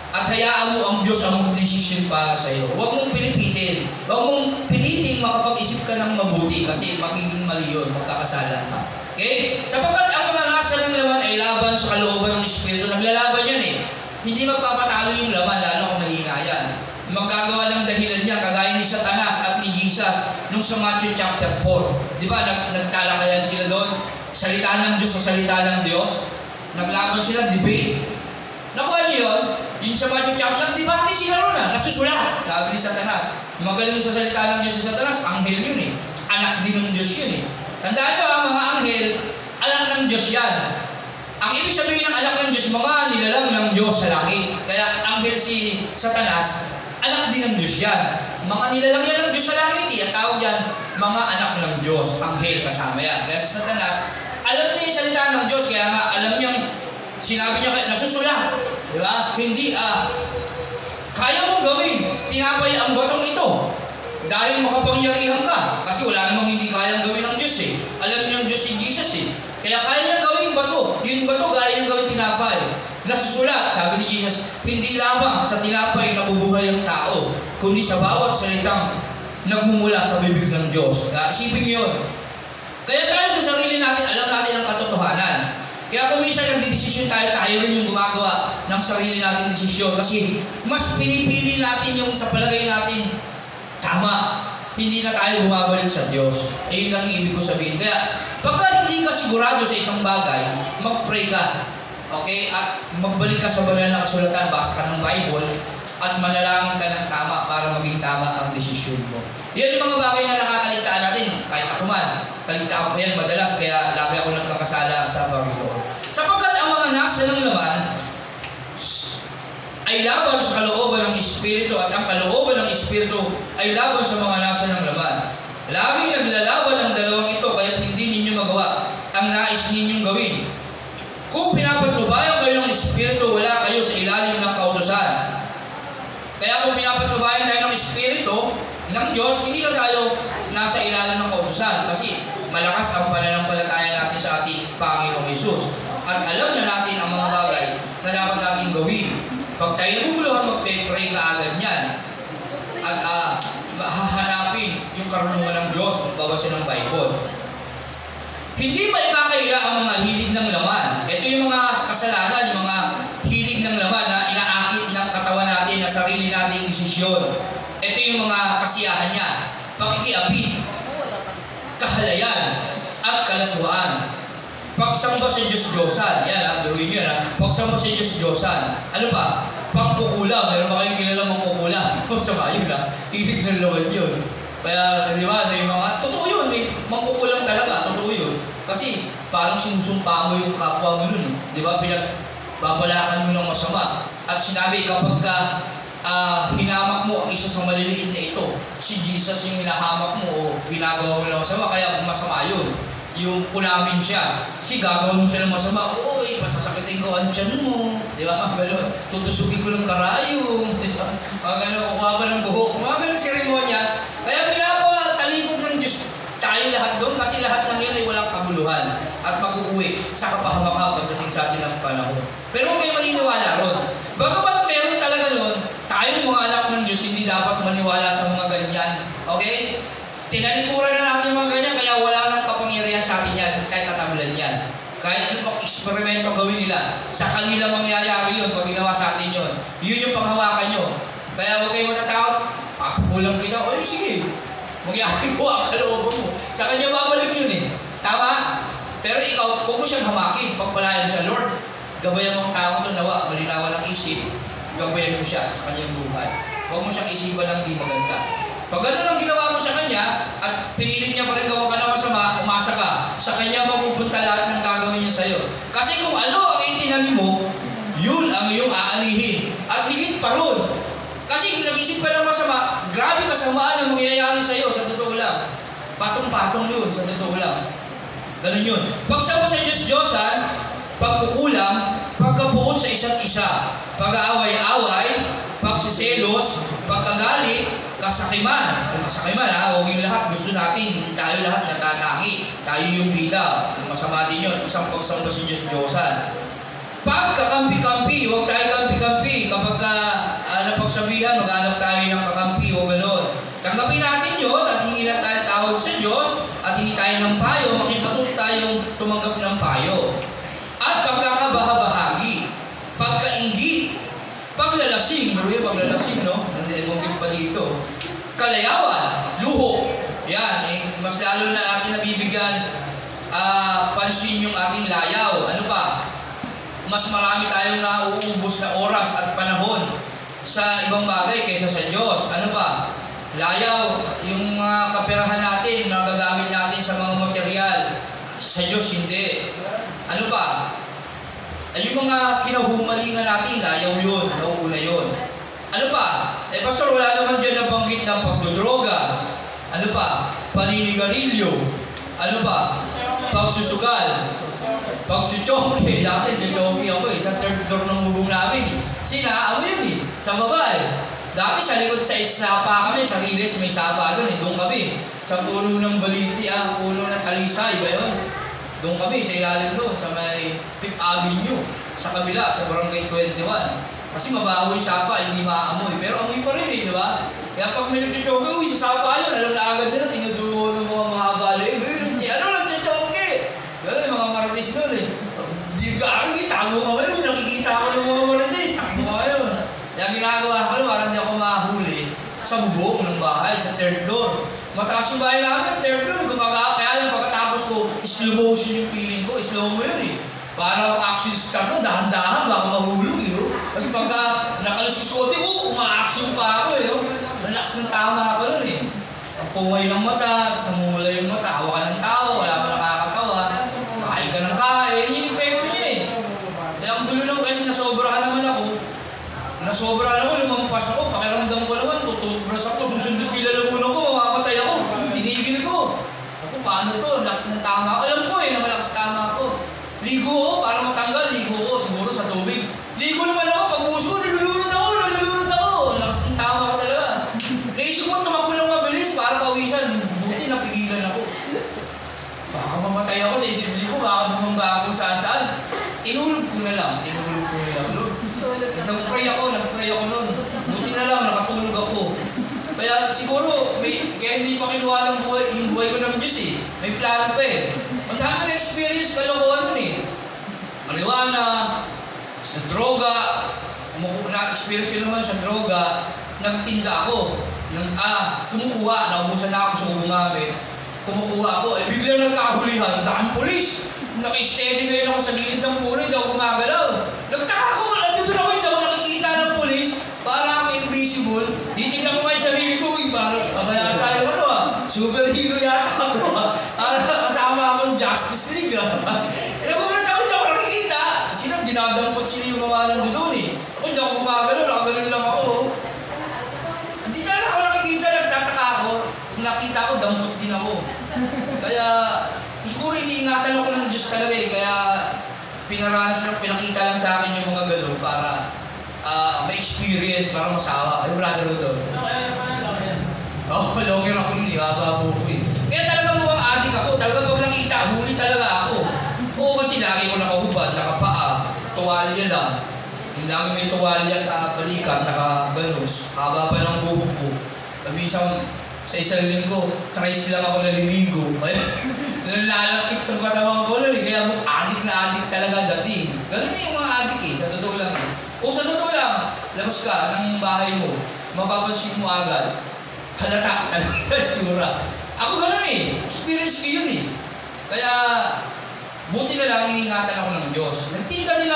At hayaan mo ang Diyos ang mag-desisyon para sa iyo. Huwag mong pinipitin. Huwag mong pilitin makapag-isip ka ng mabuti kasi magiging mali yun, magkakasala ka. Okay? Sapagkat ang mga nasa ng laman ay laban sa kalooban ng Espiritu. Naglalaban yan eh. Hindi magpapatalo yung laman, lalo kung mahina yan. Magkagawa ng dahilan niya, kagaya ni Satanas at ni Jesus nung sa Matthew chapter 4. Di ba, nagtalakayan sila doon? Salita ng Diyos sa salita ng Diyos. Naglaban sila, debate. Nakuha niyo yun? Yung sa Matthew chapter, debate sila ron nasusulat. Sabi ni Satanas. Magaling sa salita ng Diyos sa Satanas, anghel yun eh. Anak din ng Diyos yun eh. Tandaan nyo mga anghel, anak ng Diyos Diyos yan. Ang ibig sabihin ng anak ng Diyos, mga nilalang ng Diyos sa langit. Kaya anghel si Satanas, anak din ng Diyos yan. Mga nilalang yan ng Diyos sa langit. Ang tawag yan, mga anak ng Diyos. Anghel kasama yan. Kaya si Satanas, alam niya yung salita ng Diyos. Kaya nga, alam niyang, sinabi niya, nasusulat. Di ba? Hindi, kaya mong gawin. Tinapay ang batong ito. Dahil makapangyarihan ka. Kasi wala namang hindi kayang gawin ng Diyos eh. Alam niyo yung Diyos si Jesus eh. Kaya kaya niya gawin bato. Yung bato kaya niya gawin tinapay. Nasusulat, sabi ni Jesus, hindi lamang sa tinapay nabubuhay ang tao, kundi sa bawat salitang nagmumula sa bibig ng Diyos. Isipin niyo yun. Kaya tayo sa sarili natin, alam natin ang katotohanan. Kaya kung minsan nagdidesisyon tayo, tayo rin yung gumagawa ng sarili natin desisyon. Kasi mas pinipili natin yung sa palagay natin tama. Hindi na tayo bumabalik sa Diyos. Ayun lang ibig ko sabihin. Kaya, pagka hindi ka sigurado sa isang bagay, mag-pray ka. Okay? At magbalik ka sa banal na kasulatan, basa ka ng Bible, at manalangin ka ng tama para maging tama ang desisyon mo. Yan yung mga bagay na nakakaligtaan natin. Kahit ako man, kaligtaan ko yan madalas, kaya lagi ako nagkakasala sa Panginoon. Sapagkat ang mga nasa ng laman, ay laban sa kalooban ng Espiritu at ang kalooban ng Espiritu ay laban sa mga nasa ng laman. Laging naglalaban ang dalawang ito kaya hindi ninyo magawa ang nais ninyong gawin. Kung pinapatnubayan kayo ng Espiritu, wala kayo sa ilalim ng kautusan. Kaya kung pinapatnubayan tayo ng Espiritu ng Diyos, hindi na tayo nasa ilalim ng kautusan kasi malakas ang pananampalataya natin sa ating Panginoong Hesus. At alam na natin ang mga bagay na dapat natin gawin. Pag tayo naguguluhan, mag-pray ka agad yan. At hahanapin yung karunungan ng Diyos, magbabasin ng Bible. Hindi pa ikakaila ang mga hilig ng laman. Ito yung mga kasalanan, yung mga hilig ng laman na inaakit ng katawan natin, na sarili nating desisyon. Ito yung mga kasiyahan niya. Pakikiapid, kahalayan, at kalaswaan. Pagsamba sa Diyos-Diyosan. Yan, duruin nyo yan. Pagsamba sa Diyos-Diyosan. Ano pa? Pagkukulam. Meron ba kayong kilala mong kukulam? Sama yun ha. Hilig ng laman yun. Kaya, di ba, yung mga, totoo yun. Magkukulam talaga. Totoo yun. Kasi, parang sinusumpa mo yung kapwa mo nun. Di ba? Pinagbabalakan mo ng masama. At sinabi, kapag ka, hinamak mo ang isa sa maliliit na ito, si Jesus yung hinahamak mo o ginagawa mo ng masama. Kaya, masama yun. Yung kulamin siya. Kasi gagawin mo siya ng masama, uy, pasasakitin ko ang tiyan mo. Di ba? Tutusukin ko ng karayong. Di ba? Mga gano'n, kuha ba ng buhok. Mga gano'n seremonya. Kaya pinapatalikod ng Diyos tayo lahat doon kasi lahat ng yun ay walang kabuluhan at mag-uwi sa kapahamakan pagdating sa atin ng panahon. Pero may maniniwala ron. Bagamat meron talaga nun, tayong mga anak ng Diyos hindi dapat maniwala sa mga ganyan. Okay? Tinalikuran na natin mga ganyan, kaya wala nang kapangyarihan sa atin yan, kahit tatamlan yan. Kahit ano pang eksperimento gawin nila, sa kanila mangyayari yun pag ginawa sa atin yun. Yun yung panghawakan nyo. Kaya huwag kayo matatakot, papukulang kita, o sige, magyari ko ang kalooban mo. Sa kanya babalik yun eh. Tama? Pero ikaw, huwag mo siyang hamakin, pagpalayan sa Lord. Gabayan mo ang tao ito, nawa, malinawan ng isip, gabayan mo siya sa kanyang buhay. Huwag mo siyang isipan ng di maganda. Pag gano'n ang ginawa mo sa kanya, at pinilit niya pa rin gawa ka na masama, umasa ka, sa kanya mapupunta lahat ng gagawin niya sa'yo. Kasi kung ano ang itinanim mo, yun ang iyong aanihin. At higit pa ron. Kasi kung nag-isip ka ng masama, grabe kasamaan ang mangyayari sa'yo, sa totoo lang. Patong-patong yun, sa totoo lang. Ganun yun. Pagsama sa Diyos-Diyosan, pagkukulang, pagkabuod sa isa't isa, pag-aaway-away, pagsiselos, pagkagalit, kasakiman. Kung kasakiman ha, huwag yung lahat. Gusto natin, tayo lahat natanangi. Tayo yung bida. Masama din yun. Isang pagsamba sa Diyos-Diyosan. Pagkakampi-kampi, huwag tayo kampi-kampi. Kapag napagsabihan, maghanap tayo ng kakampi o gano'n. Tanggapin natin yun at hingi na tayo tawag sa Diyos at hingi tayo ng payo, makikatuto tayong tumanggap ng payo. At pagkakabahabahagi, pagkainggit, paglalasing, paglalasing, no? Nandibong pa dito. Kalayawan, luho. Yan, mas lalo na natin nabibigyan pansin yung ating layaw. Ano pa? Mas marami tayong nauubos na oras at panahon sa ibang bagay kaysa sa Diyos. Ano pa? Layaw, yung mga kaperahan natin na gagamit natin sa mga material. Sa Diyos, hindi. Ano pa? Ay, yung mga kinahumalingan natin, ayaw yun, nauuna yun. Ano pa? Eh, pastor, wala naman dyan nabanggit ng pagdodroga. Ano pa? Paninigarilyo. Ano pa? Pagsusugal. Pagchuchongke. Dati, chuchongke ako eh. Sa third floor ng bubong namin eh. Sinaan mo yun eh. Sa babae. Dati sa likod sa sapa kami, sa Riles may sapa doon eh. Doon kami. Sa puno ng baliti, puno ng talisay, ba yun? Doon kami, sa ilalim doon, sa may Fifth Avenue. Sa kabila, sa Barangay 21. Kasi mabaho yung sapa, hindi maamoy. Pero amoy pa rin eh, di ba? Kaya pag may nagchuchongke, uy, sa sapa yun, alam na agad nila, tingnan doon ng mga mahaba. Ano nagchuchongke? Gano'n yung mga marites doon eh. Di gano'n, tago ka ngayon, nakikita ko ng mga marites, tago ka ngayon. Kaya ginagawa ko lang, parang di ako mahuli sa bubong ng bahay, sa third floor. Mataas yung bahay namin, third floor, gumagawa. Kaya lang pagkatapos ko, slow motion yung feeling ko, slow mo yun eh. Parang action star ko, dahan-dahan, baka mahulog eh. Kasi pagka nakaluskus ko, uma-action pa ako eh. Relax ng tama ako nun eh. Ang pungay ng mata, samula yung mata, hawa ka ng tao, wala pa nakakatawa. Kain ka ng kain, yun yung epekto niya eh. Kaya ang gulo lang kasi nasobrahan naman ako. Nasobrahan ako, lumampas ako, pakiramdam ko naman, tututbrush ako, susundot kilalamunan ko, mamamatay ako, tinigil ko. Ako, paano to? Lakas ng tama ako. Alam ko eh, na malakas tama ako. Ligo ako, para matanggal, ligo ako, siguro sa tubig. Ligo naman ako, pagbuhos ko, nalulunod ako. Lakas ng tama ako talaga. Naisip ko, tumakbo lang mabilis, para pawisan. Buti, napigilan ako. Baka mamatay ako sa isip-isip ko, baka bumangga ako saan-saan. Inulog ko na lang. Nag-pray ako nun. Buti na lang, nakatulog ako. Kaya siguro, kaya hindi pa kinuha ng yung buhay ko ng Diyos eh. May plano pa eh. Ang dami na experience, kalokohan nun eh. Marijuana, sa droga, na-experience ko naman sa droga, nagtinda ako. Kumukuha, naubusan na ako sa gumamit. Kumukuha ako, bigla nagkahulihan, daan polis. Naka-steady ngayon ako sa gilid ng puno, hindi ako gumagalaw. Nagtaka ako, nandito na ako, hindi ako nakikita ng polis. Para ako invisible. Titignan ko nga yung sarili ko, parang kabaya tayo superhero yata ako kasama akong Justice League nagulat ako, hindi ako nakikita. Sila, dinadampot sila yung mawalan doon eh. Ako, hindi ako gumagalaw, nakaganon lang ako. Hindi na ako nakikita, nagtataka ako. Kung nakita ko, dampot din ako. Kaya, siguro iniingatan ako ng Diyos talaga eh. Kaya, pinakita lang sa akin yung mga gano'n para may experience, para masawa. Ay, wala na doon. Longer ako nun eh, haba po ko eh. Kaya talaga mukhang adik ako, talaga pag nakita, huli talaga ako. Oo, kasi lagi ko nakahubad, nakapaa, tuwalya lang. Yung lagi may tuwalya sa balikat, nakaganos, haba pa ng buhok ko. Sabi sa isang linggo, tries lang ako naliligo. Nalalakit ng katawan ko nun eh, kaya adik na adik talaga dati. Ganun yung mga adik eh, sa totoo lang eh. O sa totoo lang, labas ka ng bahay mo, mapapansin mo agad. Halata talaga sa itsura. Ako gano'n eh. Experience ko yun eh. Kaya, buti na lang iniingatan ako ng Diyos. Nagtinda din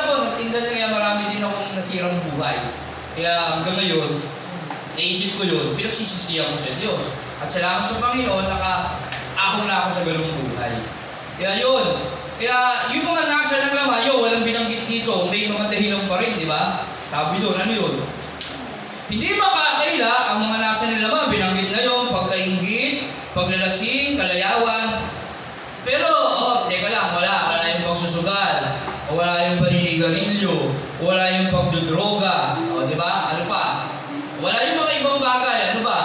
kaya marami din akong nasirang buhay. Kaya hanggang ngayon, naisip ko yun, pinagsisisiyan ko sa Diyos. At salamat sa Panginoon, naka-ako na ako sa ganung buhay. Kaya yun. Kaya yung mga nasa ng laman, walang binanggit dito, may mga dahilan pa rin, di ba? Sabi doon, ano yun? Hindi makakaila ang mga nasa nila naman, binanggit na yun, pagkaingit, paglalasing, kalayawan. Pero, teka lang, wala yung pagsusugal, wala yung paninigarilyo, wala yung pagdodroga, di ba? Ano pa? Wala yung mga ibang bagay, ano ba?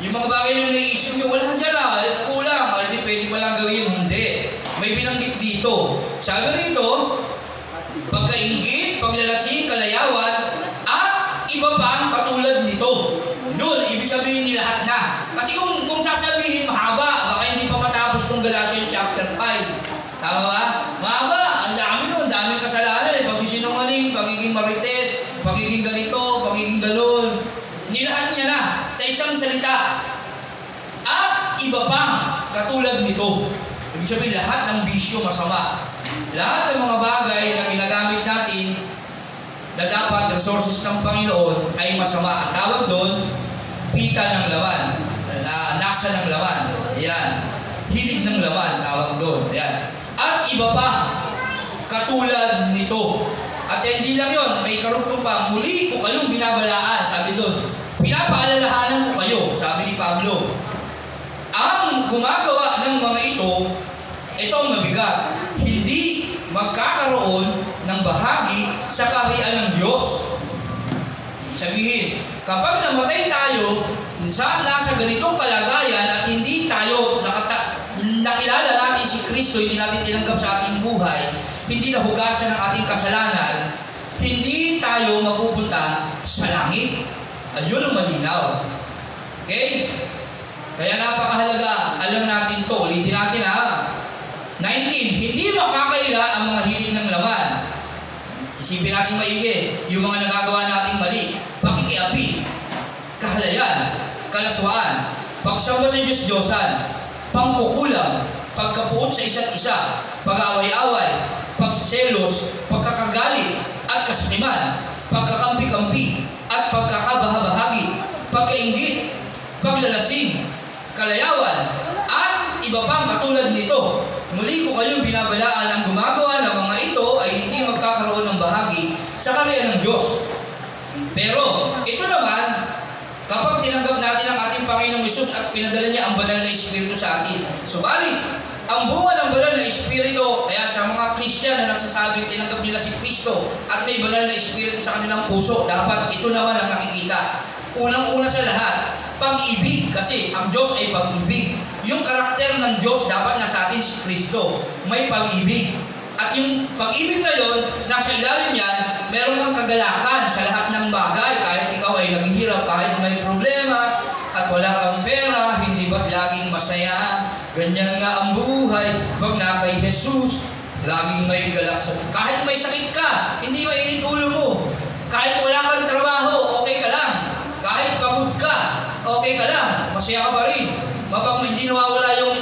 Yung mga bagay na naiisip nyo, wala dyan kulang, kasi pwede pa lang gawin, hindi. May binanggit dito. Sabi rito, pagkaingit, paglalasing, kalayawan, iba pang katulad nito. Yun, ibig sabihin ni lahat na. Kasi kung sasabihin mahaba, baka hindi pa matapos kung Galatians chapter 5. Tama ba? Mahaba, ang dami nun, daming kasalanan. Pagsisinungaling, pagiging marites, pagiging ganito, pagiging galon. Nilahat niya na sa isang salita. At iba pang katulad nito. Ibig sabihin lahat ng bisyo masama. Lahat ng mga bagay na ginagamit natin na dapat resources ng Panginoon ay masama. Ang tawag doon, pita ng laman, nasa ng laman. Ayan. hilig ng laman, tawag doon. Ayan. At iba pa, katulad nito. At hindi lang yun, may karugtong pa, muli ko kayong binabalaan, sabi doon. Pinapaalalahanan ko kayo, sabi ni Pablo. Ang gumagawa ng mga ito ang mabigat. Hindi magkakaroon ng bahagi sa kaharian ng Diyos. Sabihin, kapag namatay tayo, nasa ganitong kalagayan at hindi tayo nakilala natin si Kristo, hindi natin tinanggap sa ating buhay, hindi nahugasan ng ating kasalanan, hindi tayo mapupunta sa langit. Ayun ang malinaw. Okay? Kaya napakahalaga, alam natin to. Ulitin natin ha. 19. Hindi makakaila ang mga hiling ng laman. Isipin natin maigi, yung mga nagagawa nating mali, pakikiapi, kahalayan, kalaswaan, pagsamba sa Diyos-Diyosan, pangkukulang, pagkapuot sa isa't isa, pag-aaway-away, pagsiselos, pagkakagalit at kasakiman, pagkakampi-kampi at pagkakabahabahagi, pagkainggit, paglalasing, kalayawan, at iba pang katulad nito. Muli ko kayong binabalaan ang gumagawa ng mga ito ay hindi magkakaroon ng bahagi sa kaharian ng Diyos. Pero ito naman, kapag tinanggap natin ang ating Panginoong Hesus at pinadala niya ang banal na Espiritu sa atin. Subalit, ang bunga ng banal na Espiritu, kaya sa mga Christian na nagsasabing tinanggap nila si Kristo at may banal na Espiritu sa kanilang puso, dapat ito naman ang nakikita. Unang-una sa lahat, pag-ibig, kasi ang Diyos ay pag-ibig. Yung karakter ng Diyos dapat nasa atin si Kristo. May pag-ibig. At yung pag-ibig na yun, nasa ilalim yan, meron kang kagalakan sa lahat ng bagay. Kahit ikaw ay naghihirap, kahit may problema, at wala kang pera, hindi ba laging masaya? Ganyan nga ang buhay. Pag na kay Jesus, laging may galak sa... Kahit may sakit ka, hindi mainit ulo mo. Kahit wala kang trabaho, okay ka lang. Kahit pagod ka, okay ka lang. Masaya ka pa rin. Mapag hindi nawawala yung...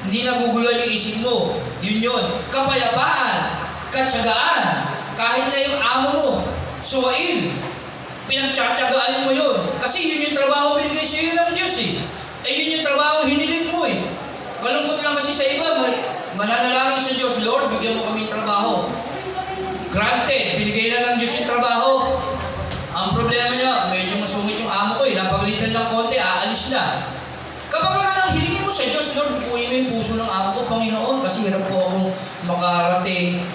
Hindi nagugulo yung isip mo. Yun yun. Kapayapaan, katsagaan, kahit na yung amo mo, suwain, pinagtsatsagaan mo yun. Kasi yun yung trabaho binigay sa iyo ng Diyos eh. Yun yung trabaho hiniling mo eh. Malungkot lang kasi sa iba, mananalangin sa Diyos, Lord, bigyan mo kami trabaho. Granted, binigay na ng Diyos yung trabaho. Ang problema niya, medyo masungit yung amo ko eh. Napagalitan lang konti, aalis na. Kapag hilingin mo sa Diyos, Lord, pupuin mo yung puso ng amo ko, Panginoon, kasi hirap po akong makarating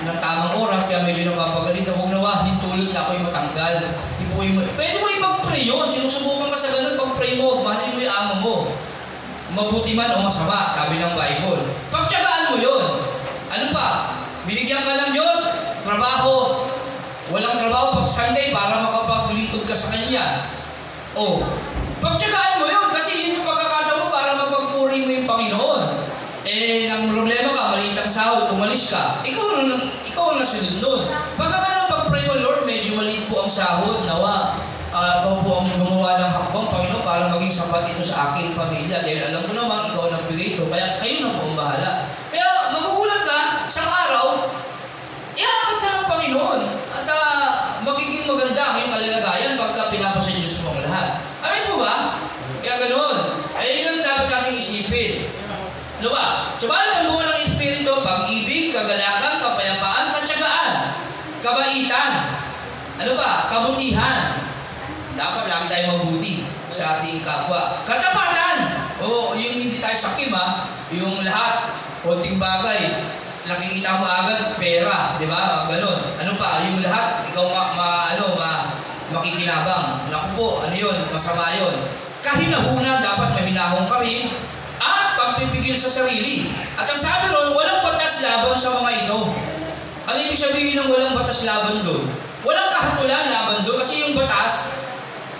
ng tamang oras, kaya medyo napapagalitan. Huwag nawa, hintulot na ako yung matanggal. Ipuin mo. Pwede mo ipag-pray yun. Sinusubukan ka sa ganun, pag-pray mo, mahalin mo yung amo mo. Mabuti man o masama, sabi ng Bible. Pagtsagaan mo yun. Ano pa? Binigyan ka ng Diyos, trabaho. Walang trabaho pag Sunday para makapaglingkod ka sa Kanya. Pagtsagaan mo yun kasi yun yung pagkakataon mo para mapagpuri mo yung Panginoon. Ang problema ka, maliit ang sahod, umalis ka, ikaw ang nasunod nun. Pagka ka nang pag-pray mo, Lord, medyo maliit po ang sahod, nawa, ikaw po ang gumawa ng hakbang, Panginoon, para maging sapat ito sa aking pamilya. Dahil alam ko naman, ikaw ang nagbigay ito, kaya kayo na po ang bahala. Kaya magugulat ka, sa araw, iakit ka ng Panginoon. At magiging maganda ang iyong kalalagayan pagka pinapasa Diyos mo ang lahat. Amin po ba? Kaya ganoon. Yun ang dapat nating isipin. Ano ba? Sabahan ang bunga ng Espiritu, pag-ibig, kagalakan, kapayapaan, katsagaan, kabaitan. Ano ba? Kabutihan. Dapat lagi tayo mabuti sa ating kapwa. Katapatan. Yung hindi tayo sakim yung lahat, konting bagay, nakikita mo agad, pera, di ba? Ganon. Ano pa? Yung lahat, ikaw makikinabang. Naku po, ano yun? Masama yun. Kahinahunan, dapat mahinahong ka rin. At pagpipigil sa sarili. At ang sabi ron, walang batas laban sa mga ito. Ang ibig sabihin ng walang batas laban doon? Walang kahatulan laban doon kasi yung batas,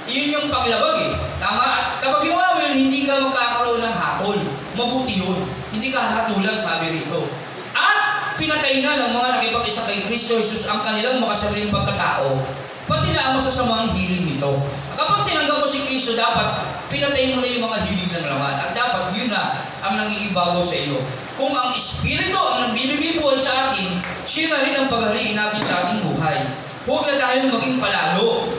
yun yung paglabag eh. Tama? At kapag ginawa mo yun, hindi ka magkakaroon ng hatol. Mabuti yun. Hindi ka hatulan, sabi rito. At pinatay na ng mga nakipag-isa kay Kristo Jesus ang kanilang makasariling pagkatao, pati na ang masasamang hiling nito. Kapag tinanggap mo si Kristo, dapat pinatay mo na yung mga hiling ng laman. At dapat yun na ang nangiibabaw sa iyo. Kung ang Espiritu ang nagbibigay buhay sa atin, siya na rin ang paghariin natin sa ating buhay. Huwag na tayong maging palalo.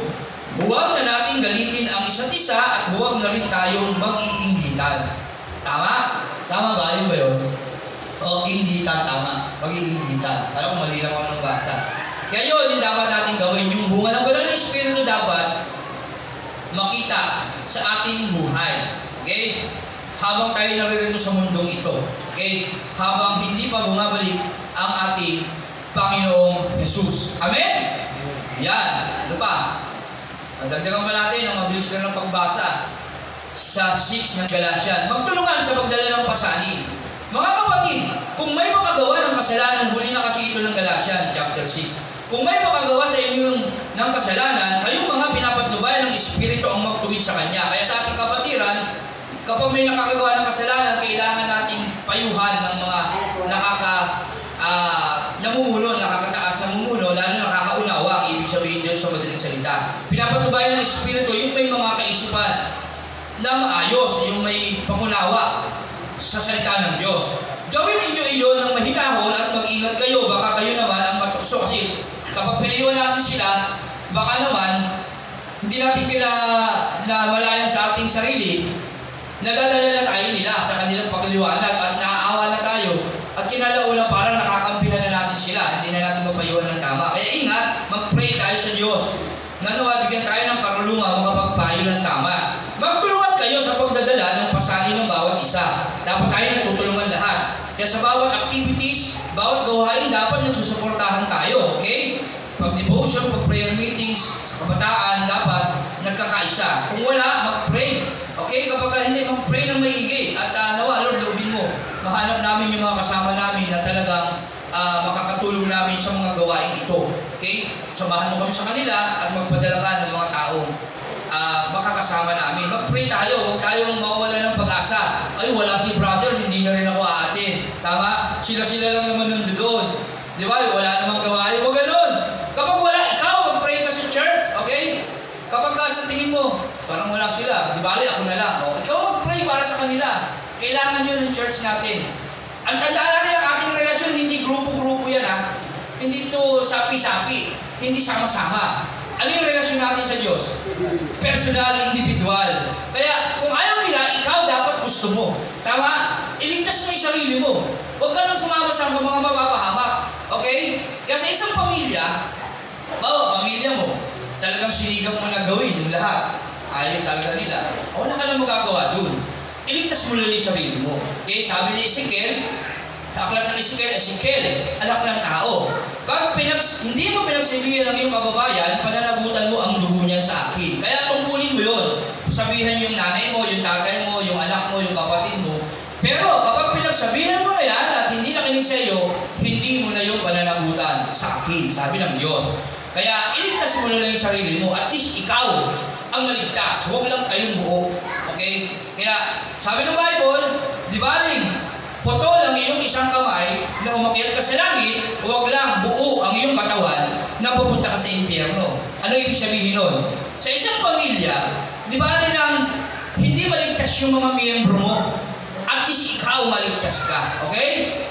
Huwag na natin galitin ang isa't isa at huwag na rin tayong mag-iinggitan. Tama? Tama ba? Yun ba yun? O inggitan, tama. Pagiging inggitan. Alam ko, mali lang ako ng basa. Kaya yun, yung dapat natin gawin. Yung bunga ng banal na Espiritu dapat makita sa ating buhay. Okay? Habang tayo naririto sa mundong ito. Okay? Habang hindi pa bumabalik ang ating Panginoong Jesus. Amen? Yan. Ano pa? Dagdagan pa natin ang mabilis na ng pagbasa sa 6 ng Galatian. Magtulungan sa pagdala ng pasanin. Mga kapatid, kung may makagawa ng kasalanan, huli na kasi ito ng Galatian, chapter 6. Kung may makagawa sa inyo ng kasalanan, kayong mga pinapatnubayan ng Espiritu ang magtuwid sa Kanya. Kaya sa ating kapatiran, kapag may nakakagawa ng kasalanan, kailangan nating payuhan ng mga namumuno, nakakataas na namumuno, lalo nakakaunawa, ang ibig sabihin dyan sa madaling salita. Pinapatnubayan ng Espiritu, yung may mga kaisipan na maayos, yung may pangunawa sa salita ng Diyos. Gawin ninyo iyon ng mahinahon at mag-ingat kayo, baka kayo naman ang matukso. Kasi kapag pinayuhan natin sila, baka naman hindi natin malayan sa ating sarili, nadadala na tayo nila sa kanilang pagliwanag at naaawa na tayo at kinalaunan parang nakakampihan na natin sila, hindi na natin mapayuhan ng tama. Kaya ingat, mag-pray tayo sa Diyos na nawabigyan tayo ng karunungan makapagpayo ng tama. Magtulungan kayo sa pagdadala ng pasanin ng bawat isa. Dapat tayo nagtutulungan lahat. Kaya sa bawat activities, bawat gawain, dapat nagsusuportahan tayo. Okay? Pag-devotion, pag-prayer meetings, sa kabataan, dapat nagkakaisa. Kung wala, mag-pray. Okay? Kapag hindi, mag-pray ng maigi. At nawa, Lord, loobin mo. Mahanap namin yung mga kasama namin na talagang makakatulong namin sa mga gawain ito. Okay? Samahan mo kami sa kanila at magpadala ka ng mga taong makakasama namin. Mag-pray tayo, huwag tayong mawawala ng pag-asa. Ay, wala si brothers, hindi na rin ako aatin. Tama? Sila-sila lang naman doon. Di ba? Wala namang gawain. Huwag ganun. Kapag wala, ikaw, mag-pray ka sa church. Okay? Kapag sa tingin mo, parang wala sila. Di ba? Ako na lang. O, ikaw mag-pray para sa kanila. Kailangan yun ng church natin. Ang tandaan natin ang ating relasyon, hindi grupo-grupo yan ha. Hindi ito sapi-sapi. Hindi sama-sama. Ano yung relasyon natin sa Diyos? Personal, individual. Kaya kung ayaw nila, ikaw dapat gusto mo. Tama? Iligtas mo yung sarili mo. Huwag ka nang sumama sa mga mapapahamak. Okay? Kaya sa isang pamilya, pamilya mo, talagang sinigang mo na gawin yung lahat. Ayaw talaga nila. Wala ka nang magagawa dun. Iligtas mo lang yung sarili mo. Okay? Sabi ni Ezekiel, sa aklat ng Ezekiel, anak ng tao. Pag hindi mo pinagsabihan ng iyong kababayan, pananagutan mo ang dugo niyan sa akin. Kaya tungkulin mo yun. Sabihan yung nanay mo, yung tatay mo, yung anak mo, yung kapatid mo. Pero kapag pinagsabihan mo na yan at hindi nakinig sa iyo, hindi mo na yung pananagutan sa akin. Sabi ng Diyos. Kaya iligtas mo na lang yung sarili mo. At least ikaw ang maligtas. Huwag lang kayong buo. Okay? Kaya sabi ng Bible, di baling putol ang iyong isang kamay na umakyat ka sa langit, huwag lang buo ang iyong katawan na pupunta ka sa impyerno. Ano ibig sabihin nun? Sa isang pamilya, di ba nilang hindi maligtas yung mga miyembro mo? At least ikaw maligtas ka. Okay?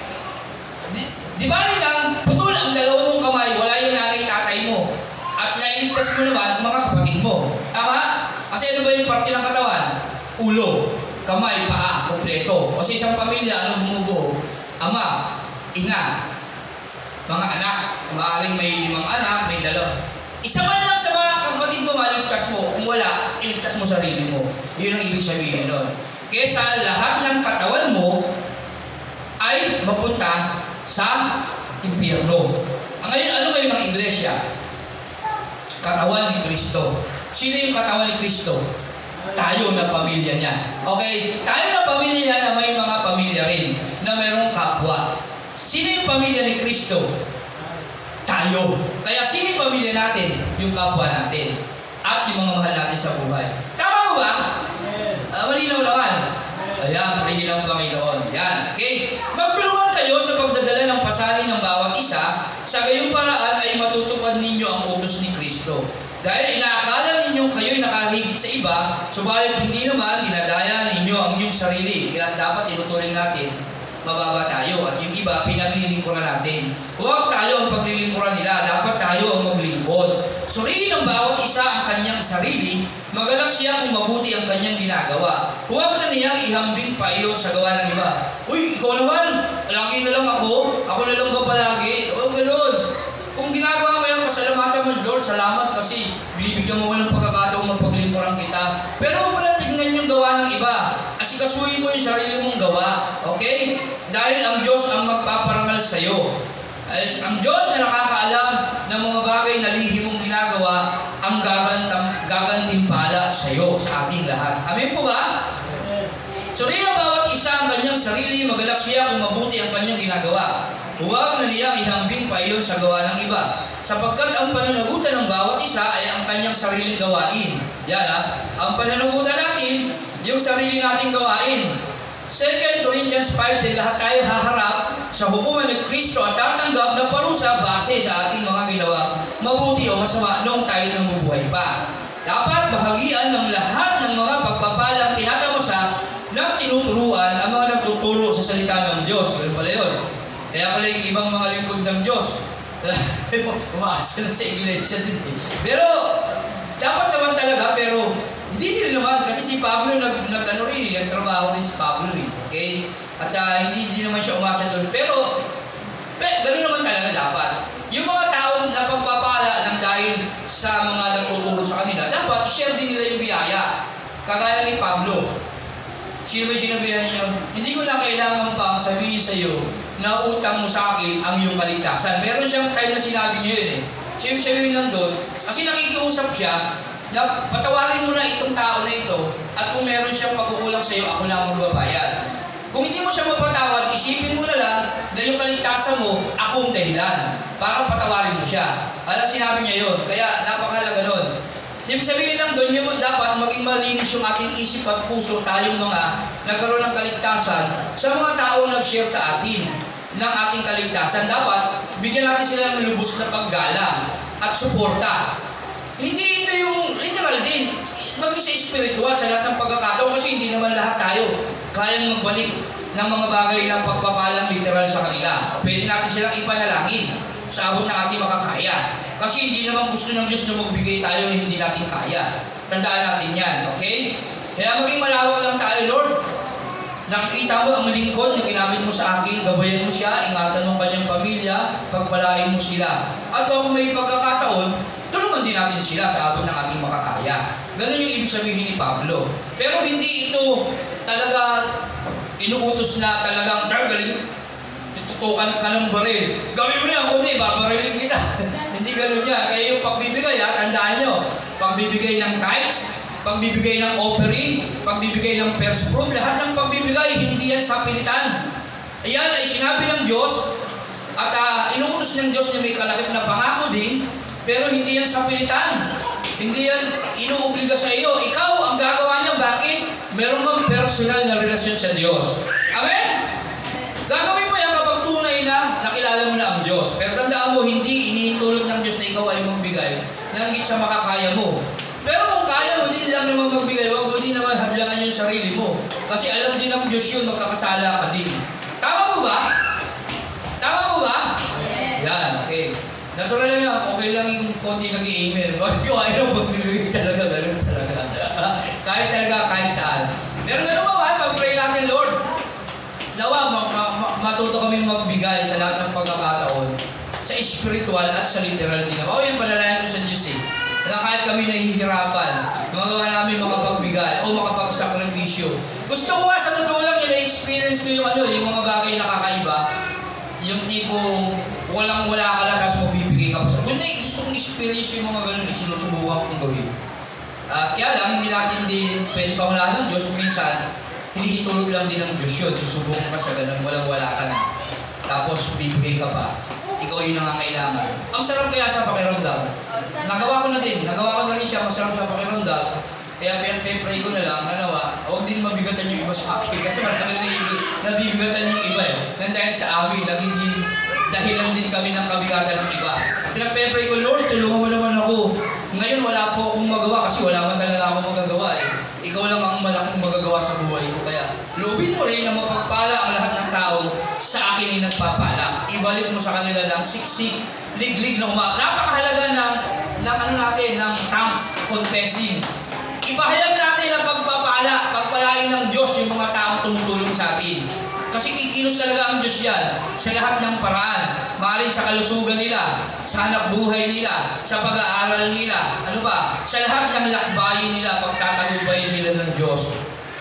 Di ba nilang putol ang dalawang mong kamay, wala yung nanay tatay mo. At nailigtas mo naman mga kapatid mo. Tama? Kasi ano ba yung parte ng katawan? Ulo, kamay, paa, kompleto. O sa isang pamilya, ano bumubuo? Ama, ina, mga anak. Maaaring may 5 anak, may 2. Isa man lang sa mga kapatid mo, maligtas mo. Kung wala, iligtas mo sarili mo. Yun ang ibig sabihin nun. Kesa lahat ng katawan mo ay mapunta sa impyerno. Ngayon, ano ngayon ang iglesia? Katawan ni Kristo. Sino yung katawan ni Kristo? Tayo na pamilya niya. Okay? Tayo na pamilya niya na may mga pamilya rin na mayroong kapwa. Sino yung pamilya ni Kristo? Tayo. Kaya sino yung pamilya natin? Yung kapwa natin. At yung mga mahal natin sa buhay. Tama mo ba? Malinaw naman. Ayan, purihin ang Panginoon. Yan. Okay? Magtulungan kayo sa pagdadala ng pasanin ng bawat isa. Sa gayong paraan ay matutupad ninyo ang utos ni Kristo. Dahil inaakala ninyo kayo'y nakahigit sa iba, subalit hindi naman dinadaya ninyo ang inyong sarili. Kaya dapat tinuturing natin, mababa tayo. At yung iba, pinaglilingkuran natin. Huwag tayo ang paglilingkuran nila, dapat tayo ang maglingkod. Suriin ng bawat isa ang kanyang sarili, magalak siya kung mabuti ang kanyang ginagawa. Huwag na niyang ihambing pa iyon sa gawa ng iba. ikaw naman, lagi na lang ako na lang ba palagi? O gano'n. Kung ginagawa mo yan, pasalamatan mo, Lord, salamat kasi binibigyan mo ng pagkakataong magpaglingkuran kita. Pero huwag mo lang tignan yung gawa ng iba. Asikasuhin mo yung sarili mong gawa. Okay? Dahil ang Diyos ang magpaparangal sa'yo. Ang Diyos na nakakaalam ng mga bagay na lihim mong ginagawa, ang gagantimpala sa'yo, sa ating lahat. Amen po ba? Suriin ang bawat isa ang kanyang sarili, magalak siya kung mabuti ang kanyang ginagawa. Huwag na niyang ihambing pa iyon sa gawa ng iba, sapagkat ang pananagutan ng bawat isa ay ang kanyang sariling gawain. Yan ang pananagutan natin, yung sarili nating gawain. 2 Corinthians 5, lahat tayo haharap sa hukuman ng Kristo at tatanggap na parusa base sa ating mga ginawa, mabuti o masama noong tayo namubuhay pa. Dapat bahagian ng lahat ng mga pagpapalang tinatamasa ng tinuturuan ang mga nagtuturo sa salita ng Diyos. Ganun pala yun. Kaya pala yung ibang mga lingkod ng Diyos, umaasa na sa iglesia din. Pero, dapat naman talaga, pero hindi din naman, kasi si Pablo nagtrabaho din si Pablo okay? At hindi naman siya umasa doon. Pero, gano'n naman talaga dapat. Yung mga tao na pagpapala ng dahil sa mga nagtuturo sa kanila, dapat i-share din nila yung biyaya. Kagaya ni Pablo. Sino ba sinabihan niyo? Hindi ko na kailangan pang sabihin sa iyo na utang mo sa akin ang iyong kaligtasan. Meron siyang time na sinabi niyo yun Sabihin lang doon, kasi nakikiusap siya na patawarin mo na itong tao na ito at kung meron siyang pagkukulang sa iyo, ako na magbabayad. Kung hindi mo siya mapatawad, isipin mo na lang na yung kaligtasan mo, akong dahilan para patawarin mo siya. Sinabi niya yun, kaya napakahalaga nun. Sabihin lang doon, yung dapat maging malinis yung ating isip at puso tayong mga nagkaroon ng kaligtasan sa mga taong nag-share sa atin ng ating kaligtasan. Dapat bigyan natin sila ng lubos na paggalang at suporta. Hindi ito yung literal din, maging sa spiritual sa lahat ng pagkakataon kasi hindi naman lahat tayo kayang magbalik ng mga bagay ng pagpapalang literal sa kanila. Pwede natin silang ipanalangin sa abot ng ating makakaya. Kasi hindi naman gusto ng Diyos na magbigay tayo na hindi natin kaya. Tandaan natin yan, okay? Kaya maging malawak lang tayo, Lord. Nakikita mo ang lingkod na ginamit mo sa akin, gabayan mo siya, ingatan mo kanyang pamilya, pagpalain mo sila. At kung may pagkakataon, tulungan din natin sila sa abot ng ating makakaya. Ganun yung ibig sabihin ni Pablo. Pero hindi ito talaga inuutos na talagang galing, tutukan ka ng baril. Gawin mo yan, kundi babarilin kita. Hindi ganun yan. Kaya yung pagbibigay, tandaan nyo, pagbibigay ng tithes, pagbibigay ng offering, pagbibigay ng first fruit, lahat ng pagbibigay, hindi yan sa pilitan. Ayan ay sinabi ng Diyos at inuutos ng Diyos na may kalakip na pangako din, pero hindi yan sa pilitan. Hindi yan inuobliga sa iyo. Ikaw ang gagawa niya. Bakit? Meron kang personal na relasyon sa Diyos. Amen? Gagawin mo yan kapag tunay na nakilala mo na ang Diyos. Pero tandaan mo, hindi inihintulot ng Diyos na ikaw ay magbigay ng higit sa makakaya mo. Pero kung kaya mo din lang naman magbigay, huwag mo din naman hablangan yung sarili mo. Kasi alam din ng Diyos yun, magkakasala ka din. Tama mo ba? Tama mo ba? Yan, okay. Natural lang yan, okay lang yung konti nag-i-email. Kung ayaw magbibigay talaga, gano'n talaga. Kahit talaga, kahit saan. Pero gano'n ba, mag-pray natin, Lord. Nawa, matuto kami magbigay sa lahat ng pagkakataon sa spiritual at sa literal din. O, yung palalayan ko sa Diyos na kahit kami nahihirapan, magawa namin makapagbigay o makapagsakripisyo. Gusto ko nga sa totoo lang, yung na-experience ko yung mga bagay na kakaiba, yung tipong walang-wala ka lang tapos magbibigay ka pa. Kundi gusto kong experience yung mga ganun, sinusubukan kong gawin. Kaya lang, hindi natin din pwede pangunahan ng Diyos minsan. Hinihitulog lang din ng Diyos yun. Susubukan ka sa ganun, walang-wala ka na. Tapos bibigay ka pa. Ikaw yung nangangailangan. Ang sarap kaya sa pakiramdam. Nagawa ko na rin siya, masarap sa pakiramdam. Kaya pinag-pray ko na lang, huwag din mabigatan yung iba sa akin. Kasi marami na nabibigatan yung iba Nandahil sa amin, naging dahilan din kami ng kabigatan ng iba. Pinag-pray ko, Lord, tulungan mo naman ako. Ngayon wala po akong magawa kasi wala man talaga akong magagawa Ikaw lang ang malaking magagawa sa buhay ko. Kaya loobin mo rin na mapagpala ang lahat ng tao sa akin ay nagpapala. Ibalik mo sa kanila ng siksik, liglig na napakahalaga ng thanks, confessing. Ipahayag natin ang pagpapala, pagpalain ng Diyos yung mga taong tumutulong sa atin. Kasi kikilos talaga ang Diyos yan sa lahat ng paraan. Maaaring sa kalusugan nila, sa hanap buhay nila, sa pag-aaral nila, ano ba, sa lahat ng lakbayin nila, pagtatagumpayin sila ng Diyos.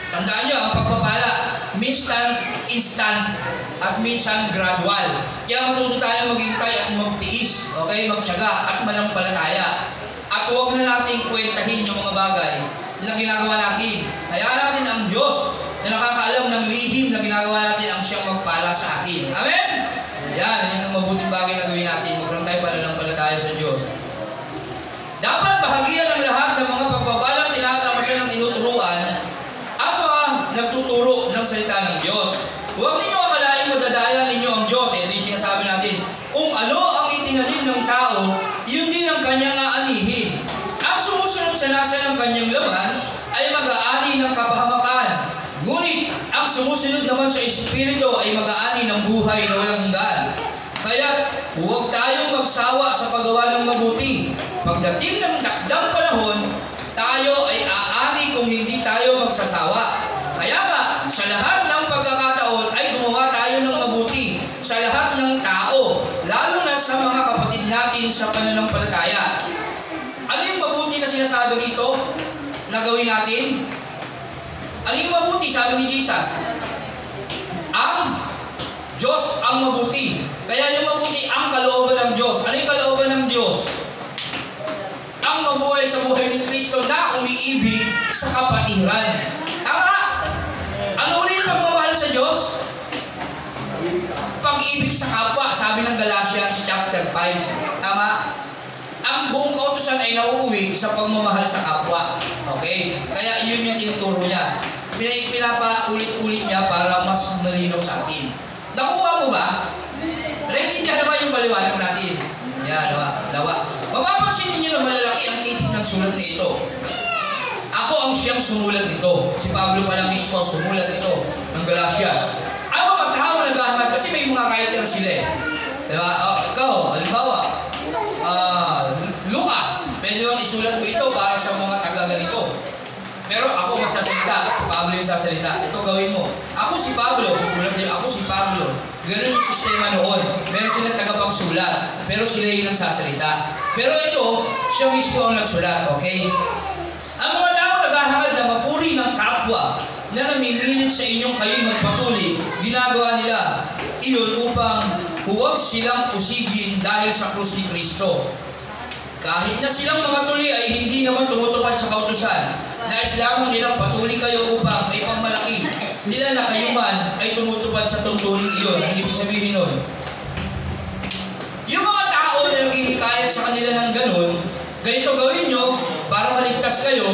Tandaan nyo, ang pagpapala, minsan instant at minsan gradual. Kaya matuto tayo maghintay at magtiis, okay? Magtiyaga at manampalataya. At huwag na natin kwentahin yung mga bagay na ginagawa natin. Hayaan natin ang Diyos na nakakaalam ng lihim na ginagawa natin ang siyang magpala sa atin. Amen? Yan, yun ang mabuting bagay na gawin natin. Magkaroon tayo pananampalataya sa Diyos. Dapat bahagian ng lahat ng mga pagpapalang tinatamasan ng tinuturuan ang mga nagtuturo ng salita ng Diyos. Huwag ninyo akalain madadaya ninyo ang Diyos. Ito yung sinasabi natin. Kung ano ang itinanim ng tao, yun din ang kanyang aanihin. Ang sumusunod sa lasa ng kanyang laman ay mag-aani ng kapahamakan. Ngunit, ang sumusunod naman sa Espiritu ay mag-aani ng buhay na walang hanggan. Kaya, huwag tayong magsawa sa paggawa ng mabuti. Pagdating ng takdang panahon, tayo ay aani kung hindi tayo magsasawa. Kaya nga, sa lahat ng pagkakataon ay gumawa tayo ng mabuti sa lahat ng tao, lalo na sa mga kapatid natin sa pananampalataya. Ano yung mabuti na sinasabi dito na gawin natin? Ano yung mabuti, sabi ni Jesus? Ang Diyos ang mabuti. Kaya yung mabuti, ang kalooban ng Diyos. Ano yung kalooban ng Diyos? Ang mabuhay sa buhay ni Kristo na umiibig sa kapatiran. Tama? Ano ulit yung pagmamahal sa Diyos? Pag-ibig sa kapwa, sabi ng Galatians chapter 5. Tama? Ang buong kautusan ay nauuwi sa pagmamahal sa kapwa. Okay? Kaya yun yung tinuturo niya. Pinapaulit-ulit niya para mas malinaw sa atin. Nakuha mo ba? Naintindihan na ba yung paliwanag natin? Yan, dawa. Mapapansin niyo na malalaki ang titik ng sulat na ito. Ako ang siyang sumulat nito. Si Pablo pa lang mismo ang sumulat nito ng Galatia. Ang mga tao naghahangat kasi may mga writer sila eh. Diba? Ikaw, halimbawa, Lucas, pwede bang isulat mo ito para sa mga taga-ganito? Pero ako magsasalita, si Pablo yung sasalita. Ito gawin mo. Ako si Pablo, susulat niyo, ako si Pablo. Ganun yung sistema noon. Meron silang tagapagsulat, pero sila yung nagsasalita. Pero ito, siya mismo ang nagsulat, okay? Ang mga tao naghahangad na mapuri ng kapwa na namimilit sa inyong kayo'y magpatuloy, ginagawa nila iyon upang huwag silang usigin dahil sa krus ni Kristo. Kahit na silang mga tuli ay hindi naman tumutupad sa kautusan, nais lamang nilang patuloy kayo upang may pangmalaki nila na kayo man ay tumutupad sa tuntuning iyon. Ang ibig sabihin nun, yung mga tao na naghihikayat sa kanila ng ganun, ganito gawin nyo para maligtas kayo,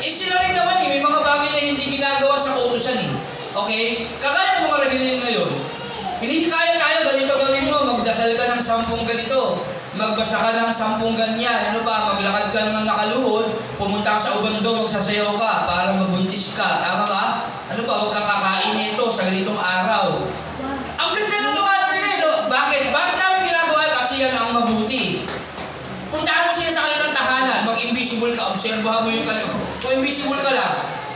eh sila rin naman may mga bagay na hindi ginagawa sa kautusan eh. Okay? Kagaya ng mga regulayon ngayon, hinihikayat tayo, ganito gawin mo, magdasal ka ng 10 ganito, magbasa ka ng 10 ganyan, ano ba, maglakad ka ng nakaluhod, pumunta ka sa ubando, magsasayaw ka para mabuntis ka, tama ba? Ano ba, huwag kang kakain nito sa ganitong araw. Ang ganda ng mga nila, no? Bakit? Bakit namin ginagawa? Kasi yan ang mabuti. Puntaan mo sila sa kanilang tahanan, mag-invisible ka, obserbahan mo yung kanilang, kung invisible ka lang,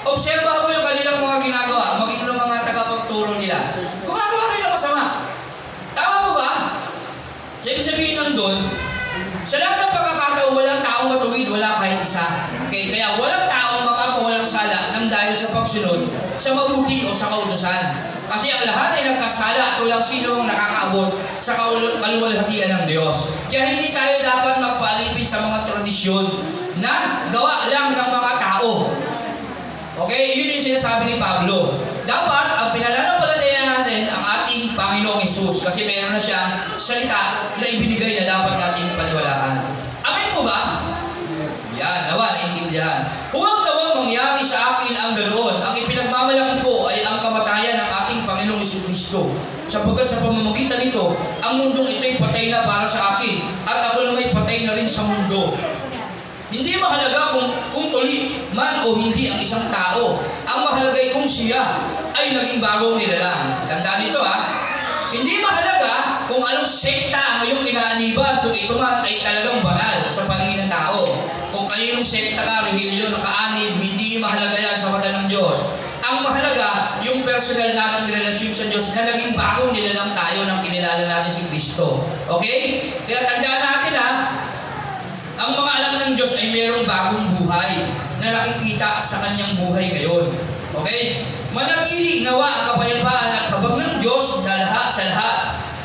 obserbahan mo yung kanilang mga ginagawa, maging ng mga tagapagturo nila. Gumagawa rin ng masama. Tama mo ba? So, ibig sabihin nun doon, sa lahat ng pagkakataon, walang taong matuwid, wala kahit isa. Okay? Kaya walang taong makapawalang sala nang dahil sa pagsunod sa mabuti o sa kautusan. Kasi ang lahat ay nagkasala at walang sino ang nakakaabot sa kaluwalhatian ng Diyos. Kaya hindi tayo dapat magpaalipin sa mga tradisyon na gawa lang ng mga tao. Okay? Yun yung sinasabi ni Pablo. Dapat ang pinananampalataya natin ang ating Panginoong Hesus kasi meron na siyang salita na ibinigay na dapat natin paniwalaan. Amen po ba? Yan, nawa, naintindihan. Huwag nawang mangyari sa akin ang ganoon. Ang ipinagmamalaki ko ay ang kamatayan ng ating Panginoong Jesucristo. Sapagkat sa pamamagitan nito, ang mundong ito'y patay na para sa akin at ako lang ay patay na rin sa mundo. Hindi mahalaga kung tuli man o hindi ang isang tao. Ang mahalaga ay kung siya ay naging bagong nilalang. Tandaan nito ha. Hindi mahalaga kung anong sekta ang iyong kinaaniban kung ito man ay talagang banal sa paningin ng tao. Kung kaninong sekta ka, relihiyon, nakaanib, hindi mahalaga yan sa mata ng Diyos. Ang mahalaga, yung personal nating relasyon sa Diyos Diyos na naging bagong nilalang tayo nang kinilala natin si Kristo. Okay? Kaya tandaan natin ang mga alam ng Diyos ay mayroong bagong buhay na nakikita sa kanyang buhay ngayon. Okay? Manatili nawa ang kapayapaan at habag ng Diyos na sa lahat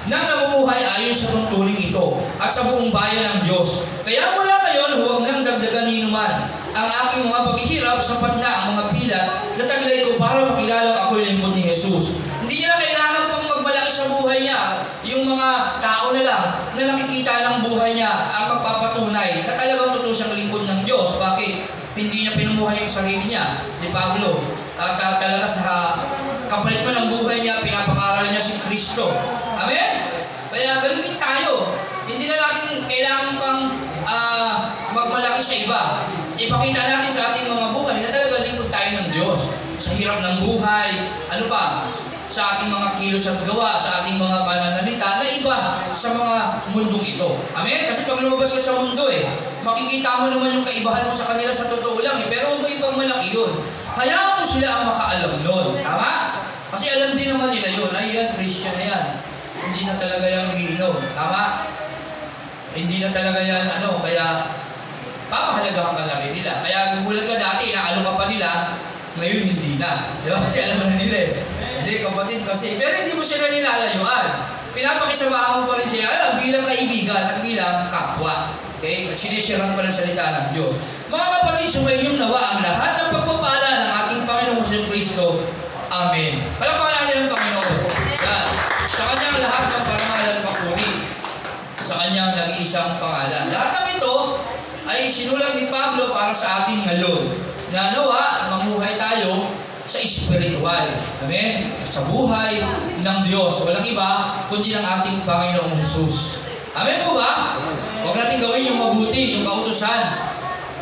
nang namumuhay ayon sa tuntuning ito at sa buong bayan ng Diyos. Kaya mula ngayon, huwag nang dagdagan ni naman ang aking mga paghihirap, sapat na ang mga pila na taglay ko para makilalang ako'y lingkod ni Jesus. Hindi niya kailangan pang magmalaki sa buhay niya. Yung mga tao na lang na nakikita ng buhay niya ang magpapatunay na talagang totoo siyang lingkod ng Diyos. Bakit? Hindi niya pinumuhay yung sarili niya, ni Pablo. At talaga sa kapalit man ng buhay niya, pinapangaral niya si Kristo. Amen? Kaya ganun din tayo. Hindi na natin kailangan pang magmalaki sa iba. Ipakita natin sa ating mga buhay na talaga lingkod tayo ng Diyos. Sa hirap ng buhay, ano pa? Sa ating mga kilos at gawa, sa ating mga pananalita, na iba sa mga mundong ito. Amen? Kasi pag lumabas ka sa mundo makikita mo naman yung kaibahan mo sa kanila sa totoo lang pero may ibang malaki yun. Hayaan mo sila ang makaalam nun. Tama? Kasi alam din naman nila yun. Ay yan, Christian na yan. Hindi na talaga yan giinom. Tama? Hindi na talaga yan, kaya papahalagahan ka na rin nila. Kaya gugulat ka dati, inaano ka pa nila, ngayon hindi na. Di ba? Kasi alam mo na nila Hindi, kapatid kasi. Pero hindi mo sila nilalayuan. Pinapakisamahan mo pa rin sila, bilang kaibigan at bilang kapwa. Okay? At sinisiran pa ng salita ng Diyos. Mga kapatid, sumayin yung nawa ang lahat ng pagpapala ng ating Panginoong Kristo. Amen. Palakpakan natin ang Panginoon. Yan. Sa kanyang lahat ng parangalan papuri. Sa kanyang nag-iisang pangalan. Lahat ng ito ay sinulat ni Pablo para sa ating ngayon. Na nawa, mamuhay tayo sa espiritual. Amen? Sa buhay ng Diyos. Walang iba, kundi ng ating Panginoong Jesus. Amen po ba? Huwag natin gawin yung mabuti, yung kautusan.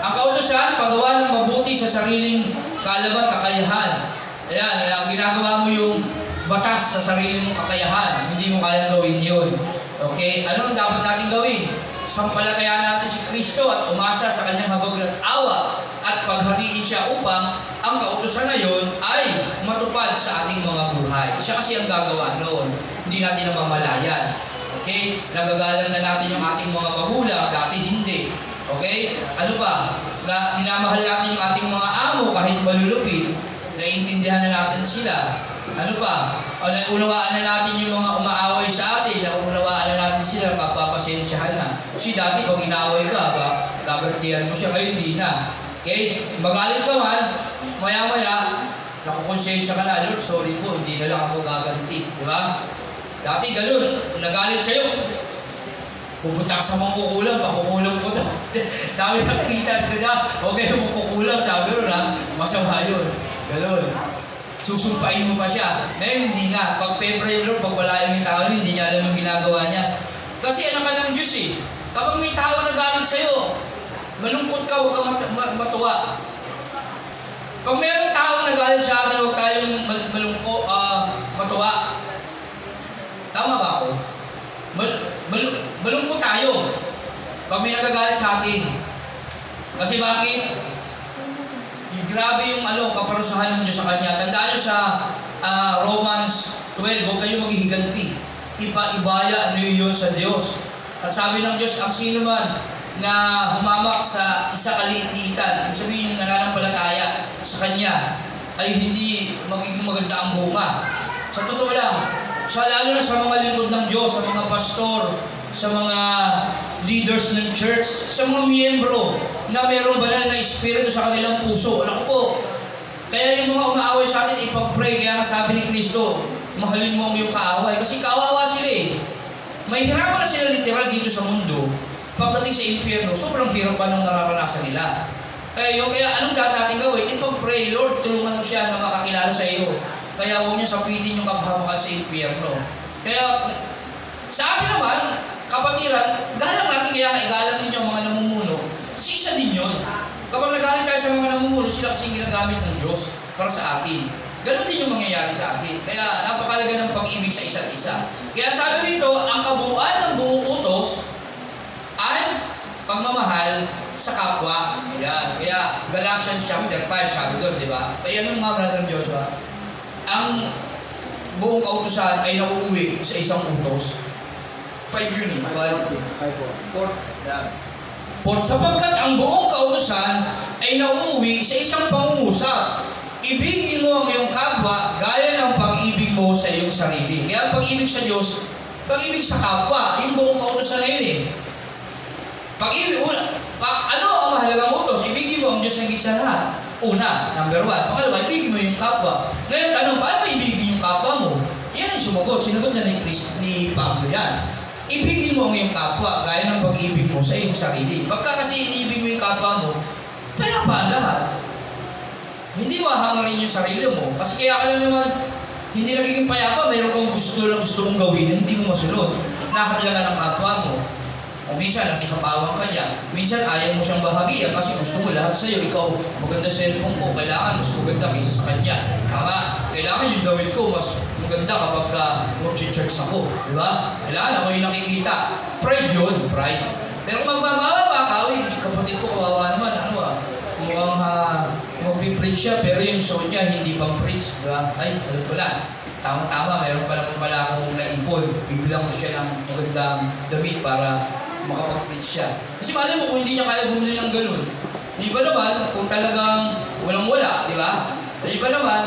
Ang kautusan, paggawa ng mabuti sa sariling kaalaman, kakayahan. Ayan, ginagawa mo yung batas sa sariling kakayahan. Hindi mo kayang gawin yun. Okay? Ano ang dapat natin gawin? Sampalatayan natin si Kristo at umasa sa kanyang habag at awa at paghariin siya upang ang kautusan na yun ay matupad sa ating mga buhay. Siya kasi ang gagawa noon. Hindi natin namamalayan. Okay? Nagagalan na natin yung ating mga magulang, dati hindi. Okay? Ano pa? Minamahal natin yung ating mga amo kahit malulupit. Naiintindihan na natin sila. Ano pa? Unawaan na natin yung mga umaaway sa atin. Unawaan na natin sila, papapasensyahan na. Kasi dati pag inaaway ka, gagantihan mo siya, ngayon hindi na. Okay? Magalit ka man, maya-maya, nakukonsensya ka na, Lord, sorry po, hindi na lang ako gaganti. Diba? Dati ganun, nagalit sa'yo. Pupunta ka sa mga kukulang, pakukulang ko to. Sabi ng kita, okay, kukulang, sabi ron masama yun. Ganun. Susumpain mo pa siya. Ngayon, hindi na. Pag pepray Lord, pag wala yung tao, hindi niya alam yung ginagawa niya. Kasi anak ka ng Diyos Kapag may tao na galing sa'yo, malungkot ka, huwag ka matuwa. Pag mayroong tao na galing sa akin, huwag tayong matuwa. Tama ba ako? Malungkot tayo pag may nagagalit sa atin. Kasi bakit? Grabe yung kaparusahan ng Diyos sa kanya. Tandaan nyo sa Romans 12, huwag kayo maghihiganti. Ibaya niyo yun sa Diyos. At sabi ng Diyos, ang sino man na humamak sa isa kaliitan, ibig sabihin yung nananampalataya sa Kanya, ay hindi magiging maganda ang bunga. Sa totoo lang, lalo na sa mga lingkod ng Diyos, sa mga pastor, sa mga leaders ng church, sa mga miyembro na mayroong banal na espiritu sa kanilang puso. Alam po, kaya yung mga umaaway sa atin, ipag-pray. Kaya nga sabi ni Kristo, mahalin mo ang iyong kaaway. Kasi kawawa sila May hirapan na sila literal dito sa mundo. Pagdating sa impyerno, sobrang hirap pa nang nararanasan nila. Kaya anong natin gawin? Ipag-pray, Lord, tulungan mo siya na makakilala sa iyo. Kaya huwag niyo sapitin yung kapahawakan sa impyerno. Kaya sa atin naman, kapatiran, galang natin kaya igalang ninyo ang mga namumuno. Kasi isa din yun. Kapag nagaling tayo sa mga namumuno, sila kasi ginagamit ng Diyos para sa atin. Ganon din yung mangyayari sa atin. Kaya napakalaga ng pag-ibig sa isa't isa. Kaya sabi rito, ang kabuuan ng buong utos ay pagmamahal sa kapwa. Ayan. Kaya Galatians chapter 5, sabi doon, di ba? Kaya yung mga brother Joshua, ang buong kautusan ay nauuwi sa isang utos? 5 yun eh. 4. Sapagkat ang buong kautusan ay nauuwi sa isang pangungusap. Ibigin mo ang iyong kapwa gaya ng pag-ibig mo sa iyong sarili. Kaya pag-ibig sa Diyos, pag-ibig sa kapwa, yung buong kautusan na yun eh. Pag-ibig, ano ang mahalagang utos? Ibigin mo ang Diyos ng higit sa lahat. Una, number 1. Pangalawa, ibigin mo yung kapwa. Ngayon, tanong, paano ibigin yung kapwa mo? Yan ang sumagot. Sinagot na ni Pablo yan. Ibigin mo ang iyong kapwa gaya ng pag-ibig mo sa iyong sarili. Pagka kasi inibig mo yung kapwa mo, payapaan lahat. Hindi mahangarin yung sarili mo. Kasi kaya ka lang naman, hindi nagiging payapa, mayroon kang gusto mong gawin na hindi mo masunod. Nakakalaga ng kapwa mo. O minsan, nasasapawan ka niya. Minsan, ayaw mo siyang bahagian kasi gusto mo lahat sa'yo. Ikaw, maganda cellphone ko, kailangan mas maganda kaysa sa kanya. Tama? Kailangan yung gawin ko, mas maganda kapag mag-church ako. Diba? Kailangan ako yung nakikita. Pride yun, pride. Pero kung magbababa ka, kapatid ko, kawawa naman, mukhang mag-preach siya, pero yung show niya, hindi pang preach. Diba? Ay, alam ko lang. Tama-tama, mayroon pala akong naipon. Bibilang mo siya ng magandang damit para makapag-preach siya. Kasi malay mo kung hindi niya kaya bumili ng ganun. Yung iba naman, kung talagang walang-wala, di ba? Yung iba naman,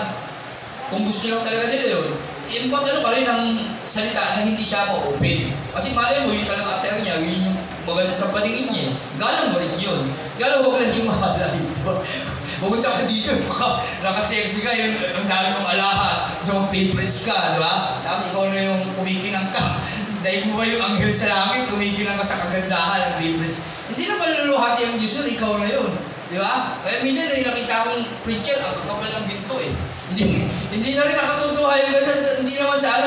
kung gusto lang talaga nila yun, yung pag ano pa rin ang salita na hindi siya ma-open. Kasi malay mo, yung talaga ater niya, yun yung maganda sa paningin niya. Galang mo rin yun. Galang huwag lang yung mahalay. Pumunta ka dito, nakasexy ka, yung dami mong alahas, so mag-preach ka, di ba? Tapos ikaw na yung kumikinang ka. Dahil mo ba yung anghel sa langit, kumikinang ka sa kagandahan ng preach. Hindi na maluluhati ang Diyos yun, ikaw na yun. Di ba? Kaya minsan na nakita akong preacher, ang kapal ng ginto eh. Hindi na rin nakatutuwa yung ganyan, hindi naman sa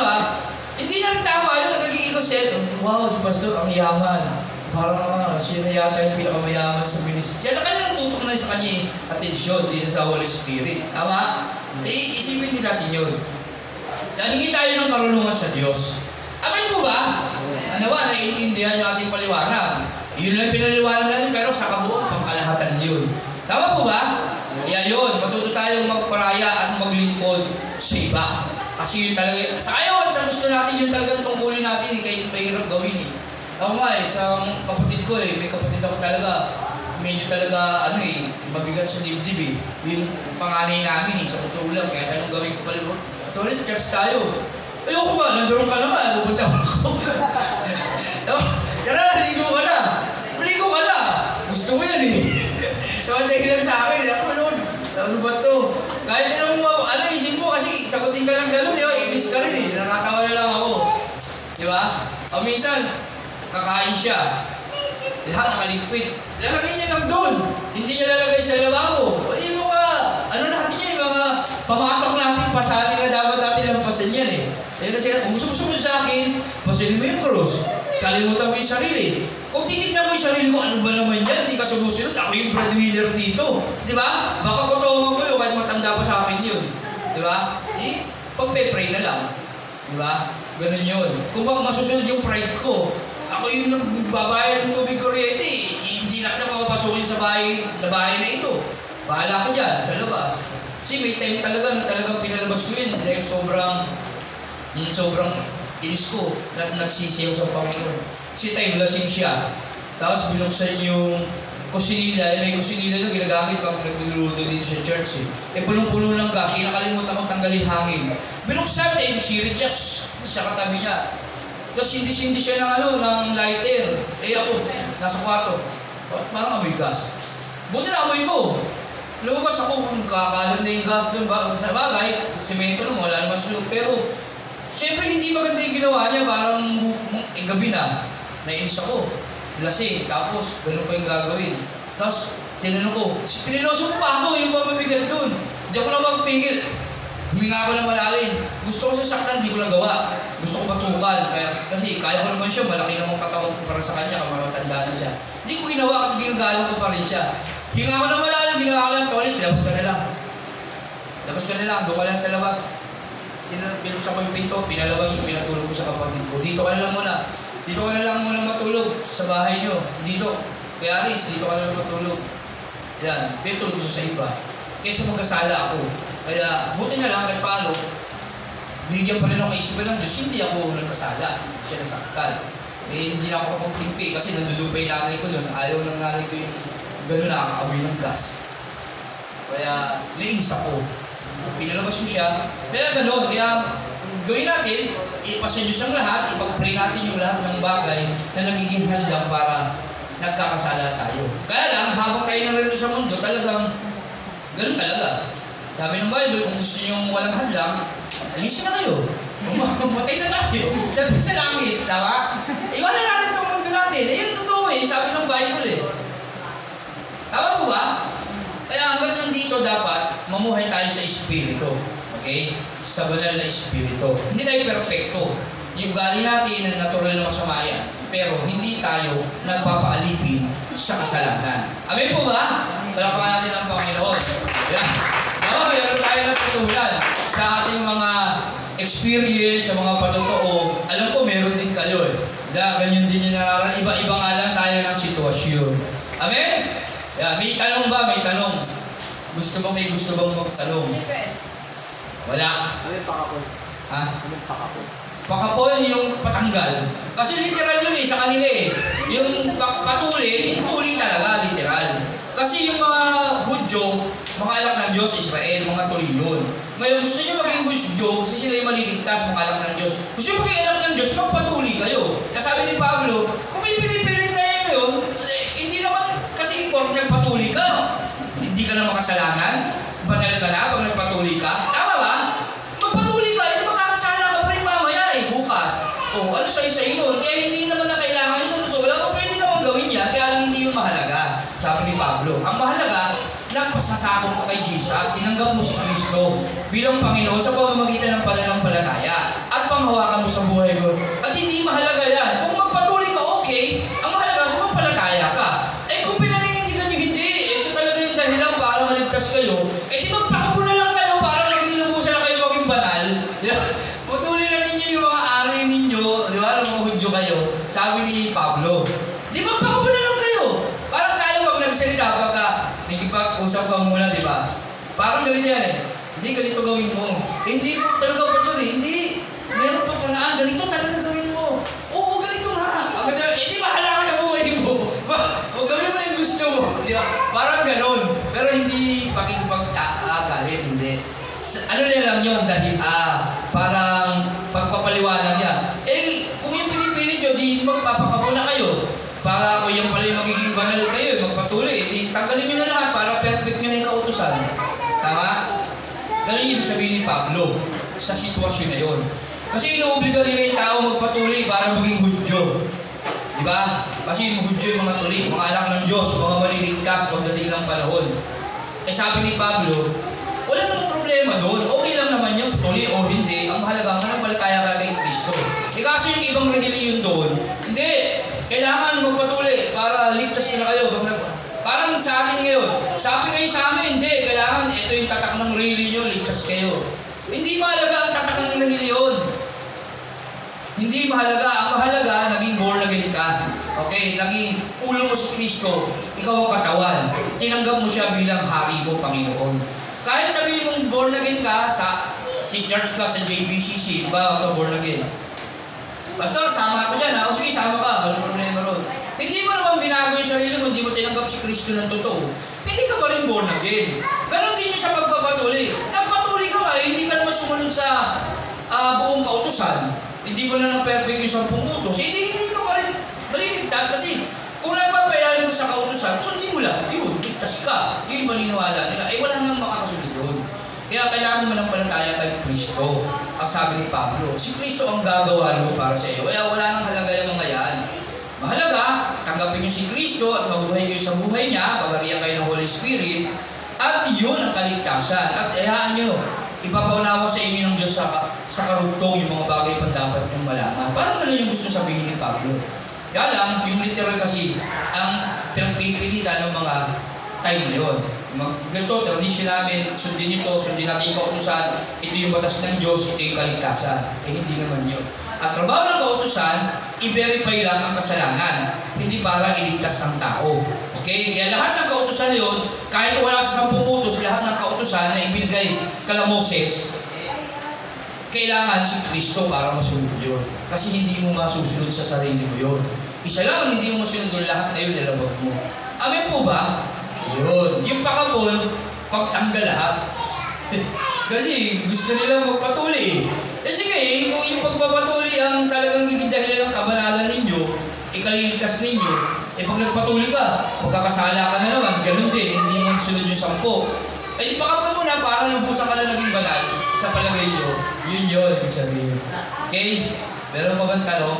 hindi na rin tama yun, nagiging set. Wow, si Pastor, ang yaman. Parang siya na yata yung pinakamayaman sa ministry. Siya na kanya natutok na sa kanya atensyon dito sa Holy Spirit. Tama? Isipin din natin yun. Nalingin tayo ng karunungan sa Diyos. Amin mo ba? Ano ba? Naiintindihan yung ating paliwanag. Yun lang pinaliwanag natin pero sa kabuong pangkalahatan yun. Tama po ba? Kaya yun, matuto tayong magparaya at maglingkod sa iba. Kasi yun talaga, sa ngayon, sa gusto natin yun talagang tungkulin natin, kahit mahirap gawin eh. Ako nga sa kapatid ko may kapatid ako talaga, medyo talaga, mabigat sa dibdib eh. Yung panganay namin sa totoo lang, kahit anong gawin ko pala, tuloy, church tayo. Ayoko ba, nandoon ka naman, pupunta ako. Tara, ligo ka na. Maligo ka na. Gusto mo yan eh. Sabi lang sa akin, ano ba to? Kahit isip mo kasi sagutin ka ng gano'n, di ba? Inis ka rin eh. Nakatawa na lang ako. Di ba? O minsan, kakain siya. Lahat nakaligpit. Lalagay niya lang doon. Hindi niya lalagay sa lababo. Yung mga, natin niya, yung mga pamatok natin, pasanin na dapat natin lampasan yan eh. Kasi kung gusto mo sa akin, pasanin mo yung cross. Kalimutan mo yung sarili. Kung titignan mo yung sarili ko, ano ba naman yan? Hindi ka sumusunod. Ako yung breadwinner dito. Di ba? Baka kotomo mo yun, kahit matanda pa sa akin yun. Di ba? Pagpe-pray na lang. Di ba? Ganun yun. Kung baka masusunod yung pride ko, ako yung nagbabayad ng tubig kuryente, hindi na kita mapapasukin sa bahay na ito. Bahala ko dyan, sa labas. Kasi may time talaga na talagang pinalabas ko yun dahil sobrang inis ko na nagsisiyaw sa Panginoon. Kasi time lasing siya. Tapos binuksan yung kusinila, may kusinila doon ginagamit pag nagluluto dito sa church eh. Punong-puno ng gas, nakalimutan kong tanggalin hangin. Binuksan, sirit siya sa katabi niya. Tapos hindi siya ng lighter. Ako, nasa kwarto. Parang amoy gas. Buti na amoy ko. Lumabas ako kung kakalam na yung gas doon. Sa bagay, semento nung wala naman sunog. Pero, siyempre hindi maganda yung ginawa niya. Parang gabi na. Nainis ako. Lasing. Tapos, ganun pa yung gagawin. Tapos, tinanong ko, piniloso ko pa ako yung papabigat doon. Hindi ako na magpigil. Huminga ako ng malalim. Gusto ko sasaktan, hindi ko nagawa. Gusto ko patukan. Kasi kaya ko naman siya, malaki naman katawan ko para sa kanya, kapag matanda na siya. Hindi ko ginawa kasi ginagalang ko pa rin siya. Hinga ako ng malalim, ginawa ko lang, kawalit, labas ka na lang. Labas ka na lang, doon ka lang sa labas. Pinuksan ko yung pinto, pinalabas yung pinatulog ko sa kapatid ko. Dito ka na lang muna. Dito ka na lang muna matulog sa bahay nyo. Dito. Kaya Aris, dito ka na lang matulog. Yan, pinatulog ko sa iba. Kaysa magkasala ako. Kaya, buti na lang kahit paano, binigyan pa rin ako kaisipan ng Diyos, hindi ako nagkasala, siya nasaktan. Hindi na ako kapagtimpi kasi nandulupa yung nanay ko doon. Ayaw ng nanay ko yung gano'n nakakaaboy ng gas. Kaya linis ako. Pinalabas ko siya. Kaya gano'n. Kaya gawin natin, ipasa Diyos ang lahat, ipag-pray natin yung lahat ng bagay na nagiging handang para nagkakasala tayo. Kaya lang, habang kayo narito sa mundo, talagang gano'n talaga. Sabi ng Bible, kung gusto nyo walang hadlang, alisin na kayo. Matay na tayo. Sabi sa langit, tama? Iwanan natin itong mundo natin. Yung totoo sabi ng Bible Tama po ba? Kaya hanggang nandito dapat, mamuhay tayo sa Espiritu. Okay? Sa banal na Espiritu. Hindi tayo perfecto. Yung gali natin na natural na masama yan. Pero hindi tayo nagpapaalipin sa kasalanan. Amen po ba? Palapakan natin ang Panginoon. Yan. Meron tayo natutunan sa ating mga experience, sa mga patotoo. Alam ko, meron din kayo ganyan din yung nararan. Iba-iba nga lang tayo ng sitwasyon. Amen? Yeah, may tanong ba? May tanong. Gusto bang magtanong? Wala. Ano pakapon? Ha? Ano pakapon? Pakapon yung patanggal. Kasi literal yun sa kanila Yung patuli, yung tuli talaga, literal. Kasi yung mga Hudyo, mga anak ng Diyos, Israel, mga tuli yun. Ngayon, gusto nyo maging Hudyo kasi sila yung maliligtas, mga anak ng Diyos. Gusto nyo maging anak ng Diyos, magpatuli kayo. Kaya sabi ni Pablo, kung may pinipilit na yun, hindi naman kasi kung nagpatuli ka, hindi ka na makasalanan, banal ka na pag nagpatuli ka. Tama ba? Magpatuli ka, hindi makakasala ka pa rin mamaya bukas. Ano sa'yo nun? Kaya hindi naman na kailangan yung sa totoo lang, pwede naman gawin yan, kaya lang hindi yung mahalaga. Sabi ni Pablo, ang mahalaga, nagpasasakop ka kay Jesus, tinanggap mo si Kristo bilang Panginoon sa pamamagitan ng pananampalataya at panghawakan mo sa buhay mo. At hindi mahalaga yan. Kung magpatuloy ka, okay. Ang mahalaga, sumampalataya ka. Kung pinaninindigan nyo, hindi. Ito talaga yung dahilan para maligtas kayo. Di magpakapo na lang kayo para maging lubusan na kayo maging banal. Patuloy na ninyo yung mga ari ninyo, di ba? Mga Hudyo kayo. Sabi ni Pablo, di magpakapo na lang kayo. Parang tayo pag nagsalita, pagka nagkipag-usap ka muna, di ba? Parang ganito yan Hindi, ganito gawin mo. Hindi mo talaga pa hindi. Meron pa paraan, ganito talaga gawin mo. Oo, ganito nga. Kasi, hindi bahala ka na buhay mo. O gawin mo na yung gusto mo. Di ba? Parang ganon. Pero hindi pakikipag-galit, hindi. Ano na lang yun, dahil parang pagpapaliwanag yan. Kung yung pinipilit nyo, di magpapakapo na kayo. Para kung yung pala yung magiging banal kayo, magpatuloy, tanggalin nyo na lahat para perfect nyo na yung kautusan. Tama? Ganun yung ibig sabihin ni Pablo sa sitwasyon na yun. Kasi inuobliga nila yung tao magpatuloy para maging Hudyo. Diba? Kasi yung Hudyo yung mga tuli, mga anak ng Diyos, mga maliligtas pagdating ng panahon. Sabi ni Pablo, wala namang problema doon. Okay lang naman yung tuli o hindi. Ang mahalaga, manampalataya ka kay Kristo. Kaso yung ibang reliyon doon, hindi. Kailangan magpatuloy para ligtas na kayo. Parang sa atin ngayon, sabi kayo sa amin, hindi. Kailangan, ito yung tatak ng reliyon, ligtas kayo. Hindi mahalaga ang tatak ng reliyon. Hindi mahalaga. Ang mahalaga, naging born again ka. Okay? Naging ulo mo si Kristo. Ikaw ang katawan. Tinanggap mo siya bilang hari mo, Panginoon. Kahit sabihin mong born again ka, sa church ka, sa JBCC, ba ito born again? Pastor, sama ako dyan. O sige, sama ka. Walang problema ron. Hindi mo naman binago yung sarili mo, hindi mo tinanggap si Kristo ng totoo. Hindi ka pa rin born again. Ganon din yung sa pagpapatuloy. Nagpatuloy ka hindi ka naman sumunod sa buong kautusan. Hindi mo na ng perfect yung 10 utos. Hindi ka pa rin maliligtas kasi kung nagpapailalim mo sa kautusan, sundin mo lang. Yun, ligtas ka. Yun yung maniniwala nila. Wala nang makakasunod yun. Kaya kailangan mo manampalataya kay Kristo. Ang sabi ni Pablo, si Kristo ang gagawa mo para sa iyo. Kaya wala nang halaga yung mga yan. Mahalaga, tanggapin niyo si Kristo at mabuhay kayo sa buhay niya, pagariyan kayo ng Holy Spirit, at yun ang kaligtasan. At hayaan niyo, ipapaunawa sa inyo ng Diyos sa karugtong yung mga bagay pa dapat niyong malaman. Parang ano yung gusto sabihin ni Pablo? Kaya lang, yung literal kasi, ang pinagpipilitan ng mga time na yun. Ganito, tradisyon namin, sundin natin yung kautusan, ito yung batas ng Diyos, ito yung kaligtasan. Hindi naman yun. At trabaho ng kautusan, i-verify lang ang kasalanan, hindi para iligtas ng tao. Okay? Kaya lahat ng kautusan yun, kahit wala sa 10 utos, lahat ng kautusan na ibigay kala Moses, kailangan si Kristo para masunod yun. Kasi hindi mo masusunod sa sarili mo yun. Isa lang ang hindi mo masunod doon, lahat na yun nilabag mo. Amen po ba? Yun. Yung pakapon, pagtanggal lahat. Kasi gusto nila magpatuli. Eh sige, kung yung pagpapatuli ang talagang gigidahilan ng kabanalan ninyo, ikaliligtas ninyo, eh pag nagpatuli ka, magkakasala ka na naman, ganun din, hindi mo sunod yung 10. Eh pakapon mo na, parang lubusan ka na naging banal sa palagay nyo. Yun yun, ibig sabihin. Okay? Meron pa bang tanong?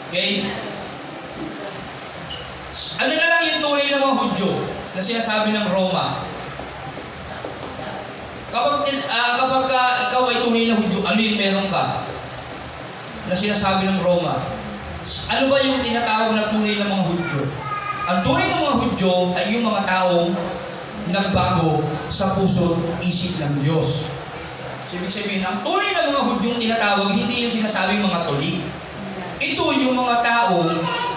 Okay? Ano na lang yung tunay ng mga Hudyo na sinasabi ng Roma? Kapag ikaw ay tunay na Hudyo, ano yung meron ka na sinasabi ng Roma? Ano ba yung tinatawag na tunay ng mga Hudyo? Ang tunay ng mga Hudyo ay yung mga taong nagbago sa puso isip ng Diyos. So, ibig sabihin, ang tunay ng mga Hudyong tinatawag, hindi yung sinasabing mga tuli. Ito yung mga taong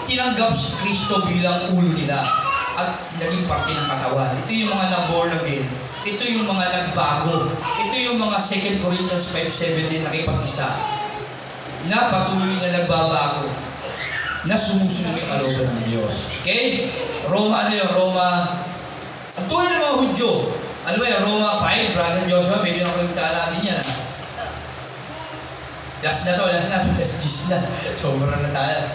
tinanggap si Kristo bilang ulo nila at naging parte ng katawan. Ito yung mga na-born again. Ito yung mga nagbago. Ito yung mga 2 Corinthians 5:17 nakipag-isa na patuloy na nagbabago, na sumusunod sa kalooban ng Diyos. Okay? Roma, ano yun? Roma, ang tunay ng mga Hudyo. Ano ba yun? Roma 5, Brother Joshua, medyo nakalimutan natin yan. Last na to, last gis na. Sobra na tayo.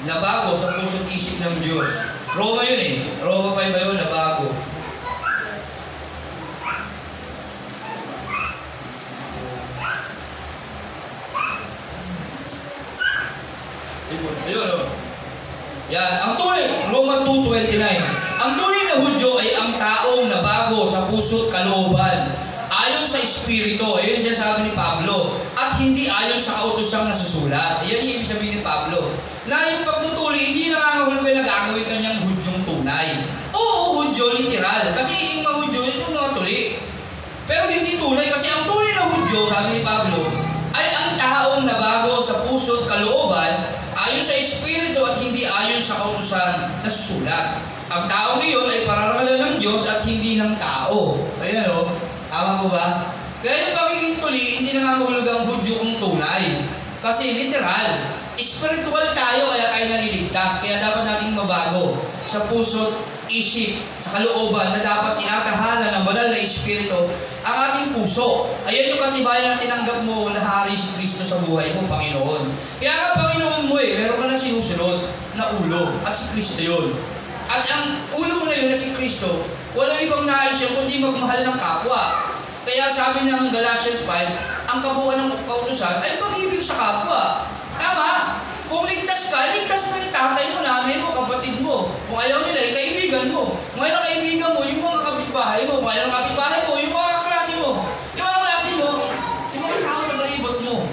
Nabago sa puso't isip ng Diyos. Roma yun eh. Roma 5 ba yun? Nabago. Ayun, oh. Yan. Ang tunay, Roma 2:29. Ang tunay na Hudyo ay ang taong nabago sa puso't kalooban. Ayon sa Espiritu. Ayun yung sinasabi ni Pablo. At hindi ayon sa kautosang nasusulat. Yan yung ibig sabihin ni Pablo. Na yung pagtutuli, hindi nangangahulugan na gagawin kanyang Hudyong tunay. Oo, Hudyo, literal. Kasi yung mga Hudyo, yun yung mga tuli. Pero hindi tunay. Kasi ang tunay na Hudyo, sabi ni Pablo, ay ang taong nabago sa puso't kalooban ayon sa Espiritu at hindi ayon sa kautusan na susulat. Ang tao ngayon ay pararangalan ng Diyos at hindi ng tao. Ayan o, tama po ba? Kaya yung pagiging tuli, hindi nangangahulugang Hudyo kung tunay. Kasi literal, spiritual tayo kaya tayo naliligtas. Kaya dapat nating mabago sa puso't isip, sa kalooban na dapat tinatahanan ng banal na Espiritu ang ating puso. Ayan yung katibayan na tinanggap mo na hari si Kristo sa buhay mo, Panginoon. Kaya nga Panginoon mo meron ka na sinusunod na ulo at si Kristo yun. At ang ulo mo na yun na si Kristo, walang ibang nais yun kundi magmahal ng kapwa. Kaya sabi ng Galatians 5, ang kabuuan ng kautusan ay pag-ibig sa kapwa. Tama? Kung ligtas ka, ligtas mo yung tatay mo, nanay mo, kapatid mo. Kung ayaw nila, kaibigan mo. Kung ayaw ng kaibigan mo, yung mga kapitbahay mo. Kung ayaw ng kapitbahay mo, yung mga kaklase mo. Yung mga klase mo, yung mga tao sa balibot mo.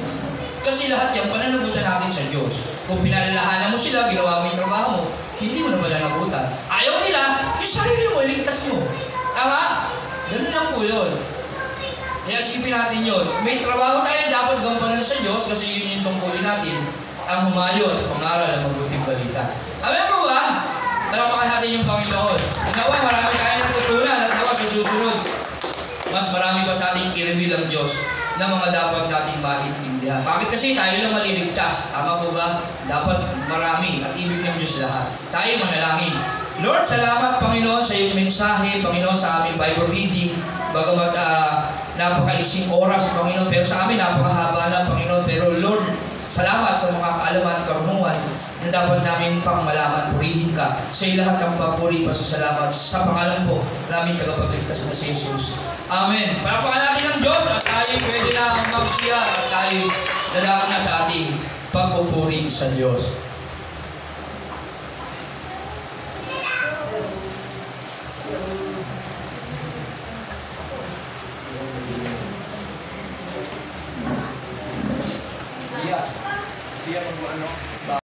Kasi lahat yan, pananagutan natin sa Diyos. Kung pinalalahanan mo sila, ginawa mo yung trabaho mo, hindi mo na pananagutan. Ayaw nila, yung sarili mo, ligtas mo. Tama? Ganun lang po yun. Kaya isipin natin yun. May trabaho tayo, dapat gampanan sa Diyos kasi yun yung tungkulin natin. Ang humayon, pangaral ng mabuting balita. Amen po ba? Talapakan natin yung Panginoon. Nawa, marami tayo natutunan at nawa susunod. Mas marami pa sa ating i-reveal ang Diyos na mga dapat nating maintindihan. Bakit kasi tayo lang maliligtas? Tama po ba? Dapat marami at ibig ng Diyos lahat. Tayo manalangin. Lord, salamat Panginoon sa iyong mensahe, Panginoon sa aming Bible reading. Bagamat napakaising oras, Panginoon, pero sa amin napakahaba na, Panginoon. Pero Lord, salamat sa mga kaalaman, karunungan na dapat namin pang malaman, purihin ka. Sa iyo lahat ng papuri, pasasalamat sa pangalan po namin tagapagligtas na si Jesus. Amen. Parapakan natin ng Diyos at tayo pwede na magsiya at tayo dadako na sa ating pagpupuri sa Diyos. Yeah.